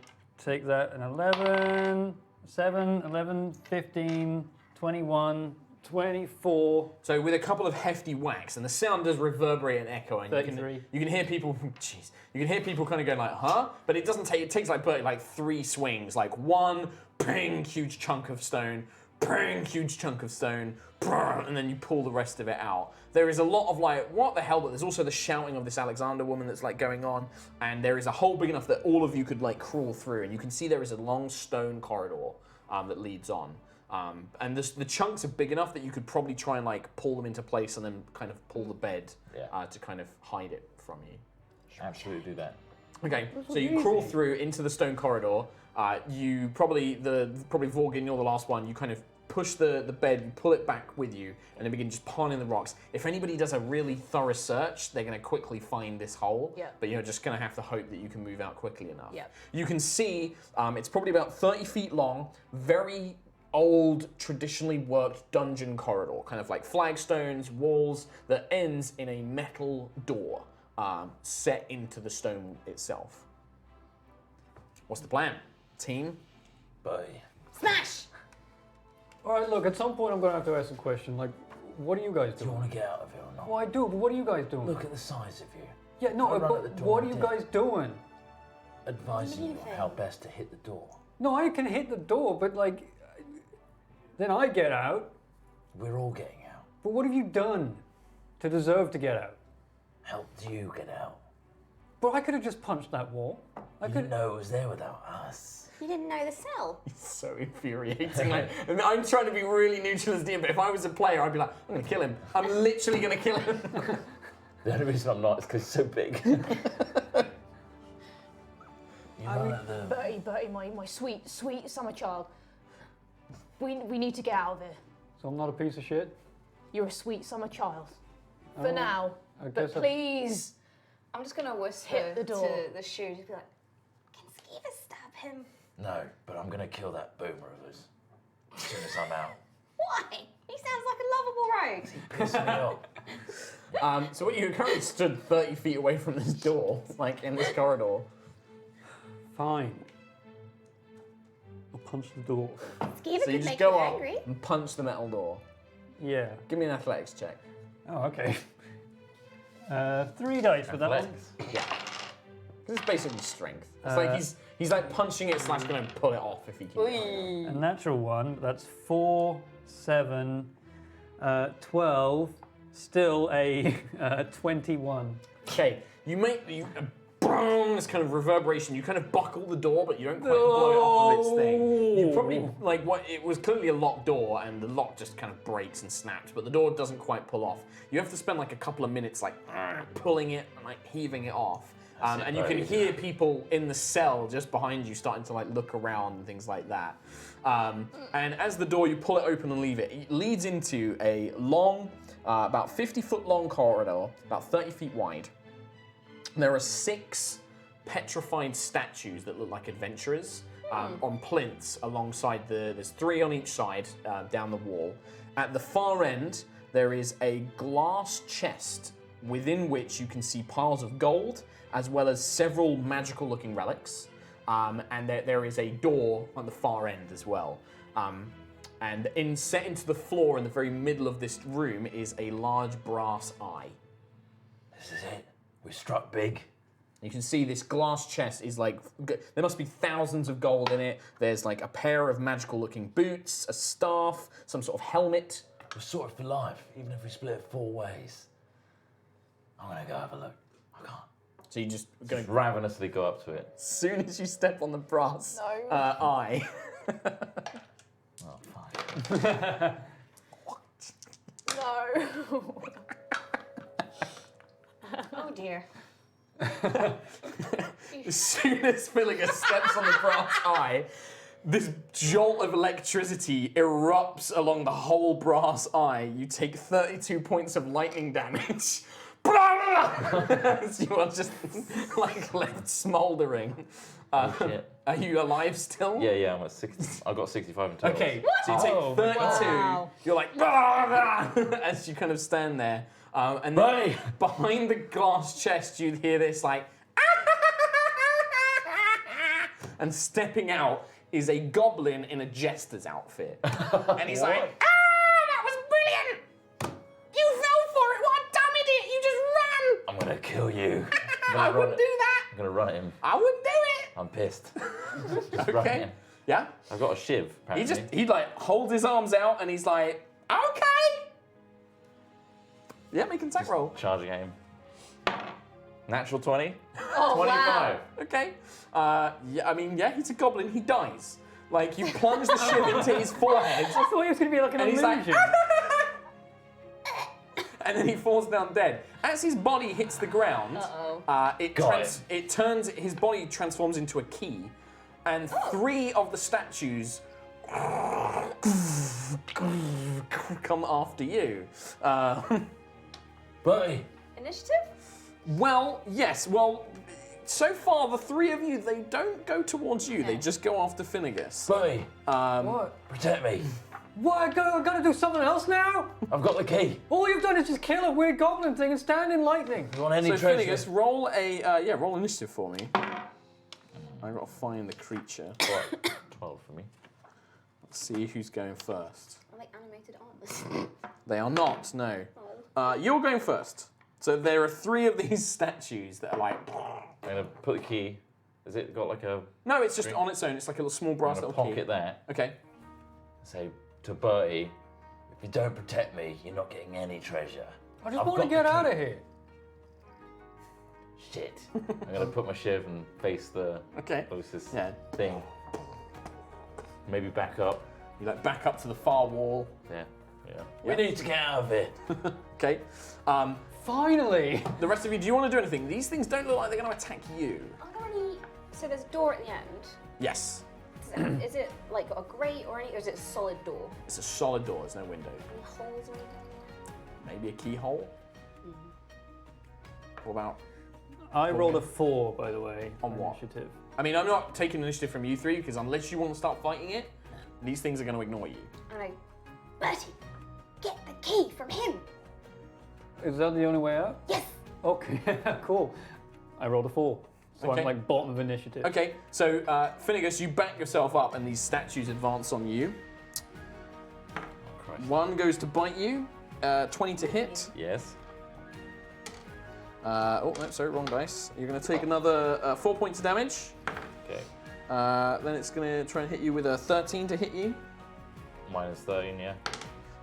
take that, an 11, 7, 11, 15, 21, 24. So with a couple of hefty whacks, and the sound does reverberate and echo, and 33. you can hear people. Jeez, you can hear people kind of going like, "Huh?" But it doesn't take. It takes like Bertie like 3 swings, like 1 ping, huge chunk of stone, ping, huge chunk of stone, and then you pull the rest of it out. There is a lot of like, what the hell? But there's also the shouting of this Alexander woman that's like going on, and there is a hole big enough that all of you could like crawl through, and you can see there is a long stone corridor that leads on. And the chunks are big enough that you could probably try and like pull them into place and then kind of pull the bed to kind of hide it from you. Absolutely do that. Okay, so you crawl through into the stone corridor. You probably Vorgin, you're the last one. You kind of push the bed, you pull it back with you, and then begin just piling the rocks. If anybody does a really thorough search, they're going to quickly find this hole. Yeah. But you're just going to have to hope that you can move out quickly enough. Yeah. You can see it's probably about 30 feet long, very old, traditionally worked dungeon corridor, kind of like flagstones, walls, that ends in a metal door set into the stone itself. What's the plan, team? Bye. Smash! All right, look, at some point I'm going to have to ask a question. Like, what are you guys Do you doing? want to get out of here or not? Well, I do, but what are you guys doing? Look at the size of you. Yeah, no, I run but at the door what are and you dip. guys doing? Advising you Leaving. how best to hit the door. No, I can hit the door, but like, then I get out. We're all getting out. But what have you done to deserve to get out? Helped you get out. But I could have just punched that wall. I You could. didn't know it was there without us. You didn't know the cell. It's so infuriating. Like, I'm trying to be really neutral as DM, but if I was a player, I'd be like, I'm going to kill him. I'm literally going to kill him. The only reason I'm not is because he's so big. You run at the... Bertie, my sweet summer child. We need to get out of here. So I'm not a piece of shit. You're a sweet summer child. For Oh, now. I But guess I- please. I'm just gonna whisper Hit the door. to the shoe, just be like, "Can Skeever stab him?" No, but I'm going to kill that boomer of us as soon as I'm out. Why? He sounds like a lovable rogue. Pissing me off. So what you currently stood 30 feet away from this door, like in this corridor. Fine. I'll punch the door. Skeever So you could just make go you up angry. and punch the metal door. Yeah. Give me an athletics check. Oh, okay. 3 dice for that one. Athletics. Yeah. Because it's basically strength. It's like he's like punching it / going to pull it off if he can. A natural one. That's 4, 7, 12. Still a 21. Okay, you make boom, this kind of reverberation. You kind of buckle the door, but you don't quite blow it off of its thing. You probably it was clearly a locked door, and the lock just kind of breaks and snaps, but the door doesn't quite pull off. You have to spend like a couple of minutes like pulling it and like heaving it off. And you can hear people in the cell just behind you starting to like look around and things like that. And as the door, you pull it open and leave it. It leads into a long, about 50-foot long corridor, about 30 feet wide. There are 6 petrified statues that look like adventurers on plinths alongside there's 3 on each side down the wall. At the far end, there is a glass chest within which you can see piles of gold, as well as several magical looking relics. And there is a door on the far end as well. And set into the floor in the very middle of this room is a large brass eye. This is it. We struck big. You can see this glass chest is like, there must be thousands of gold in it. There's like a pair of magical looking boots, a staff, some sort of helmet. We're sorted for life, even if we split it 4 ways. I'm going to go have a look. I can't. So you just go, Just ravenously go up to it. as soon as you step on the brass No. eye. Oh, fine. No. Oh dear. As soon as Villiger steps on the brass eye, this jolt of electricity erupts along the whole brass eye. You take 32 points of lightning damage. As you are just like left smouldering. Oh, shit. Are you alive still? Yeah, I'm at 60. I've got 65 in total. Okay, so you take 32. Wow. You're like as you kind of stand there, and then behind the glass chest, you'd hear this like and stepping out is a goblin in a jester's outfit. And he's like, that was brilliant! You fell for it, what a dumb idiot, you just ran! I'm gonna kill you. I wouldn't do that! I'm gonna run at him. I wouldn't do it! I'm pissed. Just run at Okay. him. Yeah? I've got a shiv, apparently. He like holds his arms out and he's like, okay! Yeah, make an attack roll. Charging at him. Natural 20. Oh, 25. wow. Okay. Yeah, he's a goblin, he dies. Like, you plunge the shiv into his forehead, I thought it was going to be like an and he's illusion. like, and then he falls down dead. As his body hits the ground, his body transforms into a key, and 3 of the statues come after you. Buddy. Initiative? Well, yes. Well, so far the 3 of you, they don't go towards you. They just go after Finnegas. Buddy. What? Protect me. What? I got to do something else now? I've got the key. All you've done is just kill a weird goblin thing and stand in lightning. You want any So treasure? Finnegas, roll roll initiative for me. I gotta find the creature. What? 12 for me. Let's see who's going first. Are they animated arms? They are not. No. You're going first. So there are 3 of these statues that are like. I'm gonna put the key. Has it got like a... No, it's just on its own. It's like a little small brass I'm gonna little pocket key. there. Okay. Say to Bertie, if you don't protect me, you're not getting any treasure. I just I've want to got get the out key. of here. Shit. I'm gonna put my shiv and face the closest thing. Maybe back up. You like back up to the far wall. Yeah. We need to get out of here. Okay. Finally. The rest of you, do you want to do anything? These things don't look like they're going to attack you. Are there any... So there's a door at the end. Yes. Is it like got a grate or anything, or is it a solid door? It's a solid door. There's no window. Any holes or anything? Maybe a keyhole. What about? I rolled a 4, by the way. On what? Initiative. I mean, I'm not taking initiative from you 3 because unless you want to start fighting it, these things are going to ignore you. And I... Bertie, get the key from him! Is that the only way out? Yes! Okay, cool. I rolled a 4. So Okay. I'm like bottom of initiative. Okay, so Finnegas, you back yourself up and these statues advance on you. Oh, Christ. 1 goes to bite you, 20 to hit. Yes. Oh, no, sorry, wrong dice. You're going to take another 4 points of damage. Okay. Then it's going to try and hit you with a 13 to hit you. Minus 13, yeah.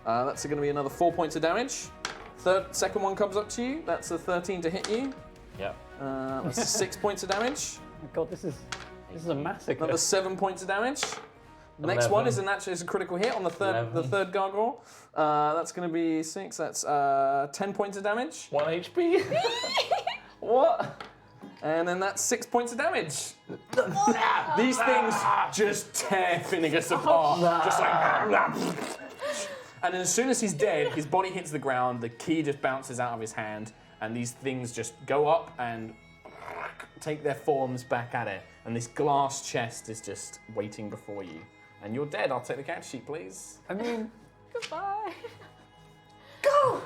That's going to be another 4 points of damage. Second one comes up to you. That's a 13 to hit you. Yep. That's 6 points of damage. Oh my God, this is a massacre. Another 7 points of damage. The next one is a critical hit on the third gargoyle. That's going to be 6. That's 10 points of damage. 1 HP. What? And then that's 6 points of damage. These things just tear Finnegas apart. Just like. And as soon as he's dead, his body hits the ground, the key just bounces out of his hand, and these things just go up and take their forms back at it. And this glass chest is just waiting before you. And you're dead. I'll take the character sheet, please. I mean, Goodbye. Go!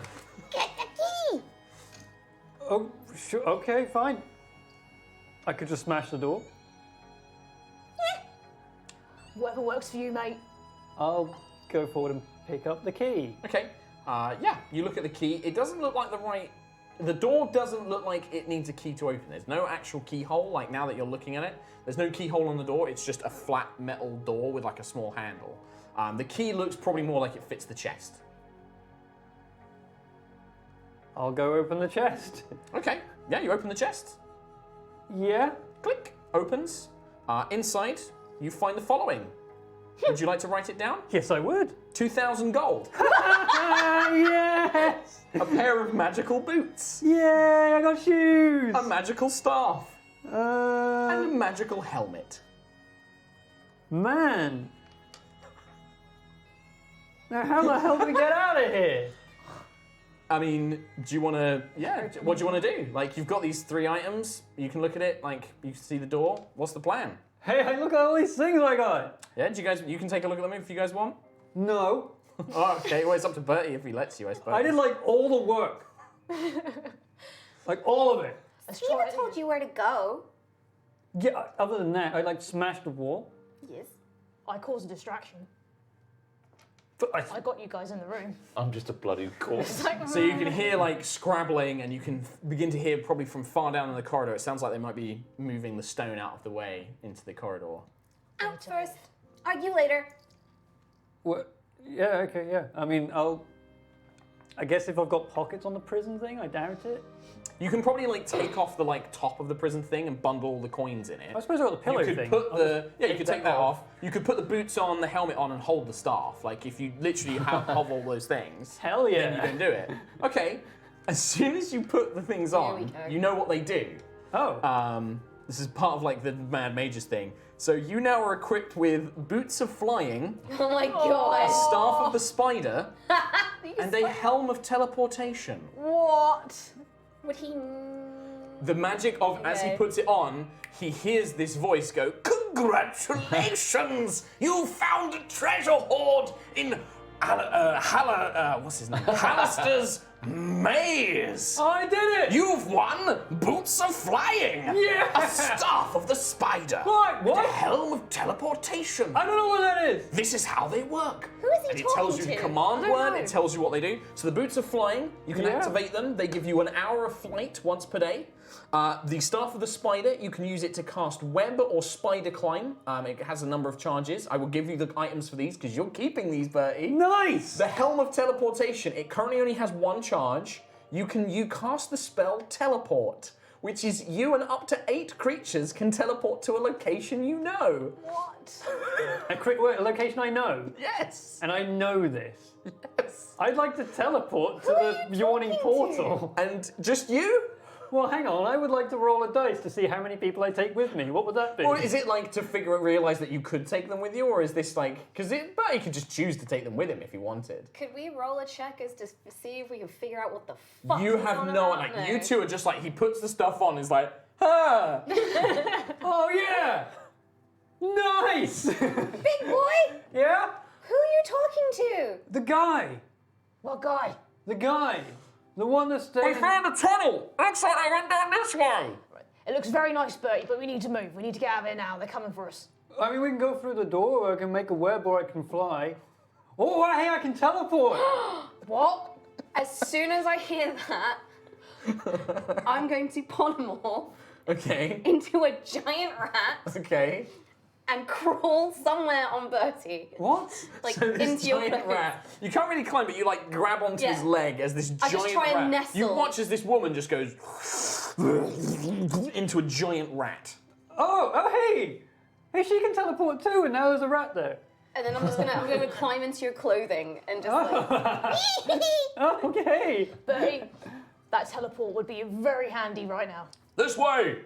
Get the key! oh, sure, okay, fine. I could just smash the door. Whatever works for you, mate. I'll go forward and pick up the key. Okay. Yeah, you look at the key. It doesn't look like the door doesn't look like it needs a key to open. There's no actual keyhole, like now that you're looking at it. There's no keyhole on the door. It's just a flat metal door with like a small handle. The key looks probably more like it fits the chest. I'll go open the chest. Okay. Yeah, you open the chest. Yeah? Click. Opens. Inside, you find the following. Would you like to write it down? Yes, I would. 2,000 gold. Yes! A pair of magical boots. Yay, I got shoes! A magical staff. And a magical helmet. Man. Now how the hell do we get out of here? I mean, do you want to... Yeah, what do you want to do? Like, you've got these 3 items. You can look at it, like, you can see the door. What's the plan? Hey, look at all these things I got. Yeah, you can take a look at them if you guys want. No. Oh, okay, well, it's up to Bertie if he lets you, I suppose. I did like all the work. Like all of it. Steven told you where to go. Yeah, other than that, I like smashed the wall. Yes. I caused a distraction. But I got you guys in the room. I'm just a bloody corpse. So you can hear like scrabbling, and you can begin to hear probably from far down in the corridor. It sounds like they might be moving the stone out of the way into the corridor. Out first. Argue later. What? Yeah, okay, yeah. I mean, I guess if I've got pockets on the prison thing, I doubt it. You can probably like take off the like top of the prison thing and bundle all the coins in it. I suppose I've got the pillow You could thing. put I'll the just you could take that off. You could put the boots on, the helmet on, and hold the staff. Like if you literally have all those things, Hell then yeah. you can do it. Okay. As soon as you put the things we on, go. you know what they do. Oh. This is part of like the Mad Mages thing. So you now are equipped with boots of flying, Oh my a god. staff of the spider, and a helm of teleportation. What? Would he? The magic of, as he Okay. puts it on, he hears this voice go, "Congratulations! You found a treasure hoard in what's his name? Hallister's maze! I did it! You've won Boots of Flying! Yes! A staff of the spider! What? The What? helm of teleportation! I don't know what that is. This is how they work. Who is he And it talking tells you the to? command I don't word, know. it tells you what they do. So the boots are flying, you can Yeah. activate them. They give you an hour of flight once per day. The staff of the spider, you can use it to cast web or spider climb. It has a number of charges. I will give you the items for these because you're keeping these, Bertie. Nice! The helm of teleportation, it currently only has one charge. You cast the spell teleport, which is you and up to 8 creatures can teleport to a location you know. What? A location I know. Yes. And I know this. Yes. I'd like to teleport to the yawning portal. And just you? Well, hang on. I would like to roll a dice to see how many people I take with me. What would that be? Or is it like to realize that you could take them with you, or is this like because Bertie could just choose to take them with him if he wanted? Could we roll a check as to see if we can figure out what the fuck? You he's have on no about like you there? two are just like he puts the stuff on, is like, ah, Oh, yeah! Nice! Big boy, yeah? who are you talking to? The guy. What guy? The guy. The one that stayed... found a tunnel. Looks like I went down this way. It looks very nice, Bertie, but we need to move. We need to get out of here now. They're coming for us. I mean, we can go through the door, or I can make a web, or I can fly. Oh, hey, I can teleport! What? As soon as I hear that, I'm going to polymorph Okay. into a giant rat Okay. and crawl somewhere on Bertie. What? Like So this into your giant clothes. rat. You can't really climb, but you like grab onto Yeah. his leg as this I giant just try rat. and nestle. You watch as this woman just goes into a giant rat. Oh, hey! Hey, she can teleport too, and now there's a rat there. And then I'm gonna climb into your clothing and just like Oh, okay. Bertie, that teleport would be very handy right now. This way!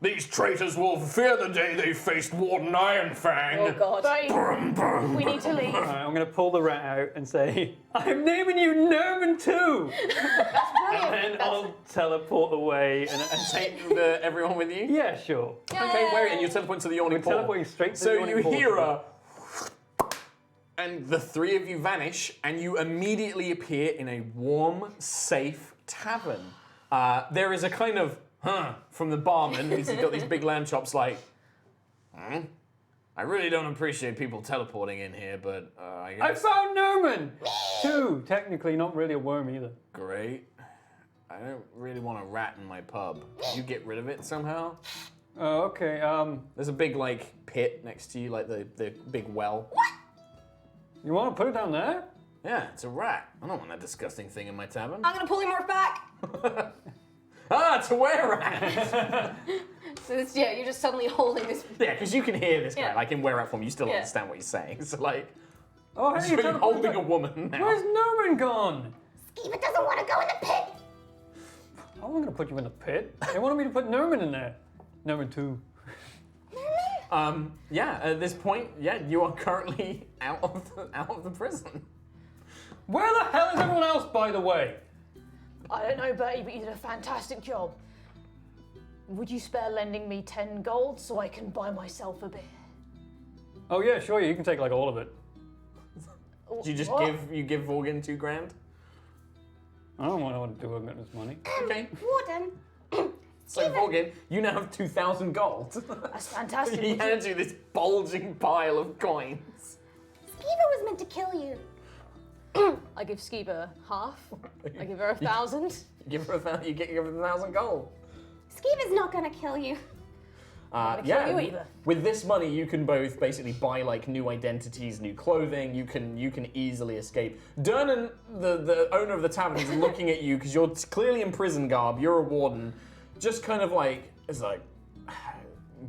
These traitors will fear the day they faced Warden Ironfang. oh god. Bertie, we need to leave. All right, I'm going to pull the rat out and say, I'm naming you Nerman too! And then I'll teleport away and Take everyone with you? yeah, sure. Okay, where? And you teleport to the yawning We're portal. teleporting straight to So the yawning you portal. hear a... And the three of you vanish, and you immediately appear in a warm, safe tavern. There is a kind of, from the barman, who's got these big lamb chops like, I really don't appreciate people teleporting in here, but I I guess... found Nerman! Two, technically not really a worm either. Great. I don't really want a rat in my pub. Did you get rid of it somehow? Oh, okay, There's a big, like, pit next to you, like the big well. you want to put it down there? Yeah, it's a rat. I don't want that disgusting thing in my tavern. I'm gonna pull him back. It's a were-rat! So this, yeah, you're just suddenly holding this. Yeah, because you can hear this guy, Yeah. like in were-rat form, you still Yeah. understand what he's saying. So, like, Oh, hey, he's you really teleported holding back. a woman now. Where's Nerman gone? Skeeva doesn't want to go in the pit. I'm not going to put you in the pit. They wanted me to put Nerman in there. Nerman 2. Yeah, at this point, yeah, you are currently out of the prison. Where the hell is everyone else, by the way? I don't know, Bertie, but you did a fantastic job. Would you spare lending me 10 gold so I can buy myself a beer? Oh yeah, sure, you can take like all of it. Do you just What? give Vorgan $2 grand? I don't want to do with this money. Okay. Warden, So Morgan, you now have 2,000 gold. That's fantastic. He hands you this bulging pile of coins. Skiva was meant to kill you. I give Skiba half. I give her 1,000. Give her you give her 1,000 gold. Skiva's not gonna kill you. Kill you either. With this money, you can both basically buy like new identities, new clothing. You can easily escape. Dernan, the owner of the tavern, is looking at you because you're clearly in prison garb. You're a warden. Just kind of like it's like,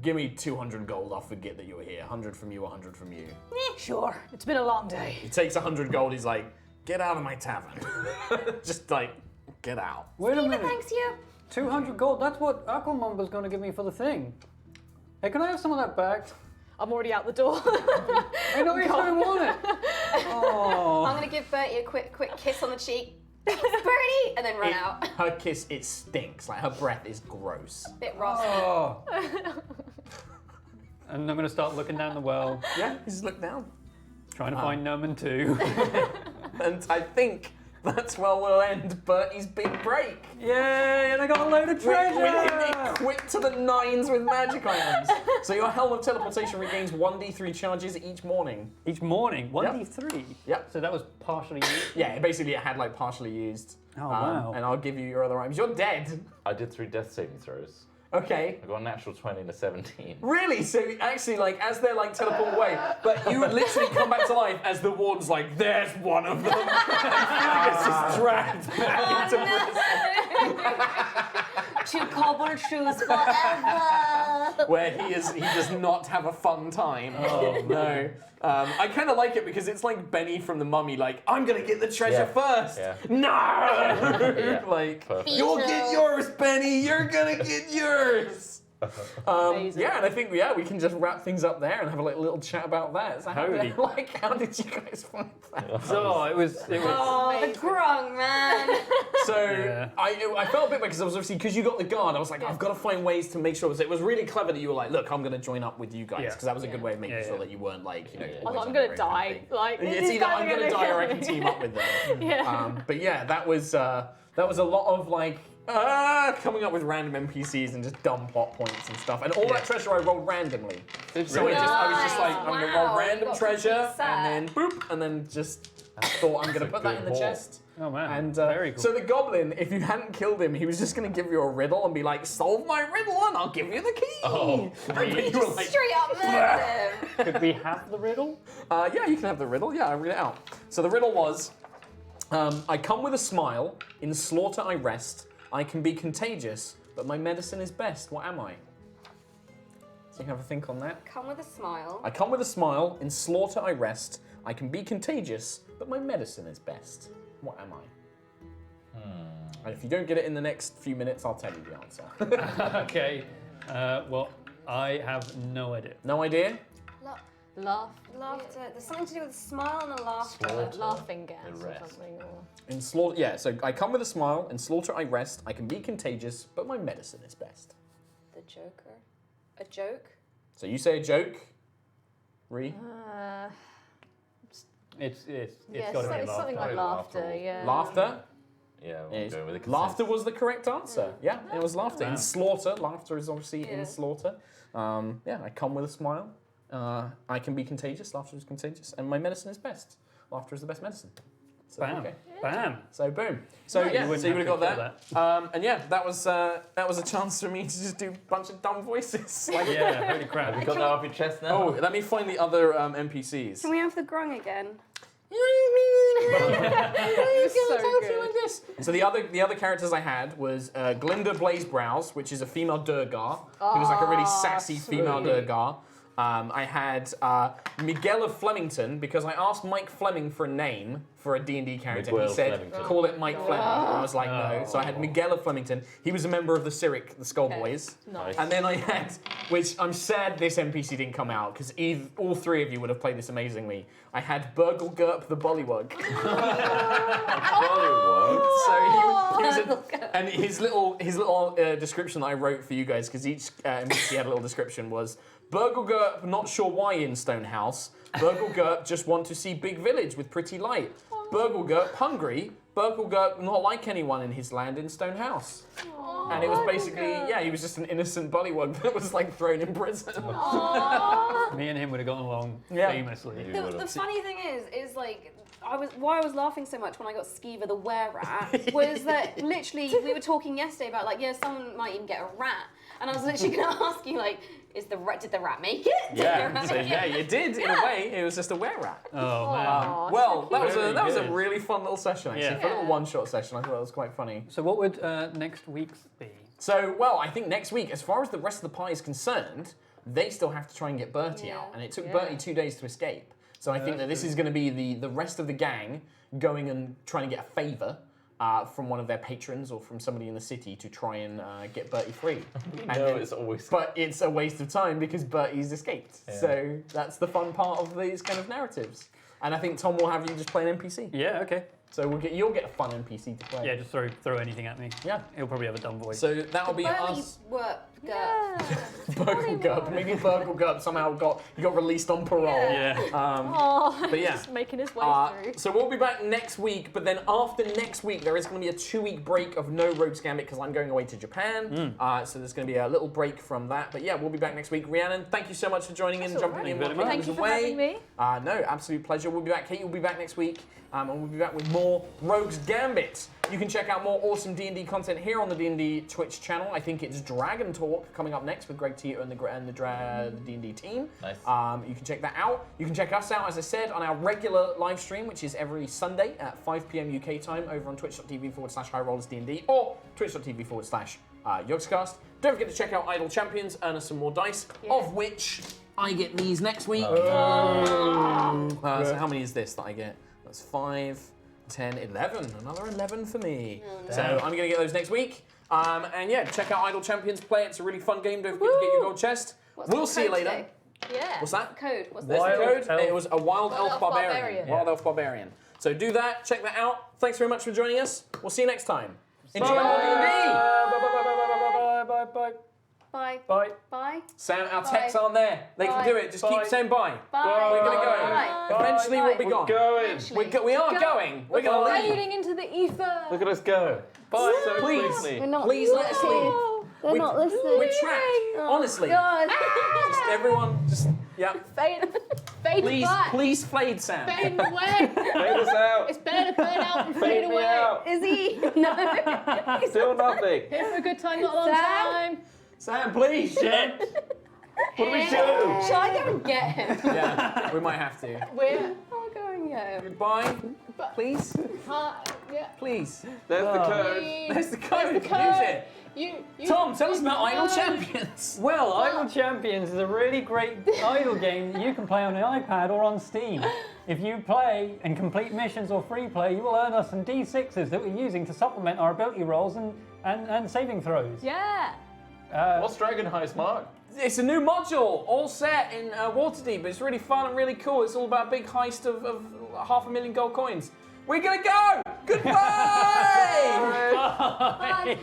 give me 200 gold. I'll forget that you were here. 100 from you, 100 from you. Sure. It's been a long day. He takes 100 gold. He's like, get out of my tavern. Just like, get out. Wait a Skiva minute. thanks you. 200 gold. That's what Aquamumba's going to give me for the thing. Hey, can I have some of that back? I'm already out the door. I know you don't want it. Oh. I'm gonna give Bertie a quick kiss on the cheek. Thanks, Bertie, and then run out. Her kiss, it stinks. Like her breath is gross. Bit rough. Oh. And I'm going to start looking down the well, Yeah, just look down. trying to find Numan too. And I think that's where we'll end Bertie's big break. Yay! And I got a load of treasure. With him equipped to the nines with magic items. So your Helm of Teleportation regains 1d3 charges each morning. Each morning, 1d3. Yep. So that was partially used. Yeah, basically it had like partially used. Oh, wow. And I'll give you your other items. You're dead. I did 3 death saving throws. Okay. I got a natural 20 and a 17. Really? So actually, like, as they're like teleport away, but you would literally come back to life as the warden's like, there's one of them. And Felix just dragged back into prison. 2 cobbled shoes forever. Where he does not have a fun time. Oh no. I kind of like it because it's like Benny from The Mummy, like, I'm gonna get the treasure first. Yeah. No! Yeah. Like, Perfect. you'll get yours, Benny. You're gonna get yours. Yeah, and I think we can just wrap things up there and have a little chat about that. So how did you guys find that? So it was. Oh, the grung, man. So Yeah. I felt a bit bad because I was obviously because you got the guard. I was like, I've got to find ways to make sure. So it was really clever that you were like, look, I'm going to join up with you guys because that was a good way of making sure that you weren't like, I always thought, I'm on gonna your own die. kind of thing. Like, It's either I'm going to die or I can team up with them. Yeah. But yeah, that was a lot of like coming up with random NPCs and just dumb plot points and stuff. And all that treasure I rolled randomly. So I was just like, I'm going to roll Wow, random you got treasure pretty and then boop, and then just thought I'm going to put that in the good haul. chest. Oh man, And very cool. so the goblin, if you hadn't killed him, he was just going to give you a riddle and be like, solve my riddle and I'll give you the key. Oh, But you were like, Straight up murdered him. Could we have the riddle? yeah, you can have the riddle. Yeah, I'll read it out. So the riddle was, I come with a smile, in slaughter I rest, I can be contagious, but my medicine is best. What am I? So you can have a think on that. Come with a smile. I come with a smile, in slaughter I rest, I can be contagious, but my medicine is best. What am I? And if you don't get it in the next few minutes, I'll tell you the answer. Okay. Well, I have no idea. No idea? Laughter. There's something to do with a smile and a laughter. Slaughter. Laughing gas or rest. something. Or... In slaughter, yeah. So I come with a smile, in slaughter I rest, I can be contagious, but my medicine is best. The Joker. A joke? So you say a joke, Ree? It's yeah, got to be something laughter. like laughter. Yeah. Laughter. Yeah, I'm going with the Laughter was the correct answer. Yeah, it was laughter. In slaughter, laughter is obviously Yeah. in slaughter. Yeah, I come with a smile. I can be contagious. Laughter is contagious, and my medicine is best. Laughter is the best medicine. So, Bam. okay. Bam. So boom. So You yeah, wouldn't so you would have have to got kill that. And yeah, that was a chance for me to just do a bunch of dumb voices. Like, Yeah, holy crap. You got that off your chest now? oh, let me find the other NPCs. Can we have the grung again? So the other characters I had was Glinda Blazebrows, which is a female Durgar, who was like a really sassy female Durgar. I had Miguel of Flemington because I asked Mike Fleming for a name for a D&D character. Miguel He said, Flemington. call it Mike Fleming. And I was like, no. So I had Miguel of Flemington. He was a member of the Cyric, the Skullboys. Nice. And then I had, which I'm sad this NPC didn't come out because all three of you would have played this amazingly. I had Burglegurp the Bullywug. So he was and his little description that I wrote for you guys, because each NPC had a little description, was Burglegurp not sure why in Stonehouse. Burglegurp just want to see big village with pretty light. Burglegurp hungry. Burklegurt not like anyone in his land in Stone House. And it was basically, he was just an innocent bullywug that was like thrown in prison. Me and him would have gotten along Yeah. famously. The funny thing is like, why I was laughing so much when I got Skeever the were-rat was that literally we were talking yesterday about like, someone might even get a rat. And I was literally going to ask you like, did the rat make it? Yeah, so you did in a way. It was just a were-rat. Oh man. Well, so that was a good. really fun little session actually. Yeah. For a little one-shot session, I thought that was quite funny. So what would next week's be? So, well, I think next week, as far as the rest of the party is concerned, they still have to try and get Bertie out, and it took Bertie 2 days to escape. So I think that this is going to be the rest of the gang going and trying to get a favour from one of their patrons or from somebody in the city to try and get Bertie free. It's always. But it's a waste of time because Bertie's escaped. Yeah. So that's the fun part of these kind of narratives. And I think Tom will have you just play an NPC. Yeah, okay. So you'll get a fun NPC to play. Yeah, just throw anything at me. Yeah. He'll probably have a dumb voice. So that'll be us. Burklegurt. Maybe Burklegurt somehow got released on parole. Yeah. But yeah. Just making his way through. So we'll be back next week, but then after next week there is going to be a 2-week break of no Rogues Gambit because I'm going away to Japan. So there's going to be a little break from that. But yeah, we'll be back next week. Rhiannon, thank you so much for joining in and jumping in. Thank you for having me. No, absolute pleasure. We'll be back. Kate will be back next week. And we'll be back with more Rogues Gambit. You can check out more awesome D&D content here on the D&D Twitch channel. I think it's Dragon Talk coming up next with Greg Tito and the D&D team. Nice. You can check that out. You can check us out, as I said, on our regular live stream, which is every Sunday at 5 p.m. UK time over on twitch.tv/HighRollersDND or twitch.tv/Yogscast. Don't forget to check out Idle Champions, earn us some more dice, of which I get these next week. So how many is this that I get? That's 5, 10, 11. Another 11 for me. So I'm going to get those next week. And yeah, check out Idle Champions play. It's a really fun game. Don't forget to get your gold chest. We'll see you later. Today? Yeah. What's that? Code. What's There's that? the code. Elf. It was a Wild Elf Barbarian. Yeah. Wild Elf Barbarian. So do that. Check that out. Thanks very much for joining us. We'll see you next time. Enjoy more D&D. Bye. Bye. Bye. Bye. Sam, our techs aren't there. They can Bye. do it. Just keep saying bye. Bye. We're going to go. Bye. Eventually we'll be gone. Going. We are going. We're going to leave. Fading into the ether. Look at us go. Bye. So Please. quickly. We're not Please let us leave. They're not listening. We're trapped. Honestly. God. Just everyone, yeah. Fade Please, back. please fade Sam. Fade away. Fade us out. It's better to fade out and Fade fade me away. out. Is he? No. Still nothing. Here for a good time, not a long Sam? time. Sam, please. Shit. What do we do? Shall I go and get him? Yeah, we might have to. We're I'll go and get him. Goodbye. Please. yeah. Please. There's the code. There's the code. There's the code. Use it. You Tom, tell us about Idle code. Champions. Well, Idle Champions is a really great idle game that you can play on an iPad or on Steam. If you play and complete missions or free play, you will earn us some D6s that we're using to supplement our ability rolls and saving throws. Yeah. What's Dragon Heist, Mark? It's a new module, all set in Waterdeep. It's really fun and really cool. It's all about a big heist of 500,000 gold coins. We're gonna go. Goodbye. Bye. Bye.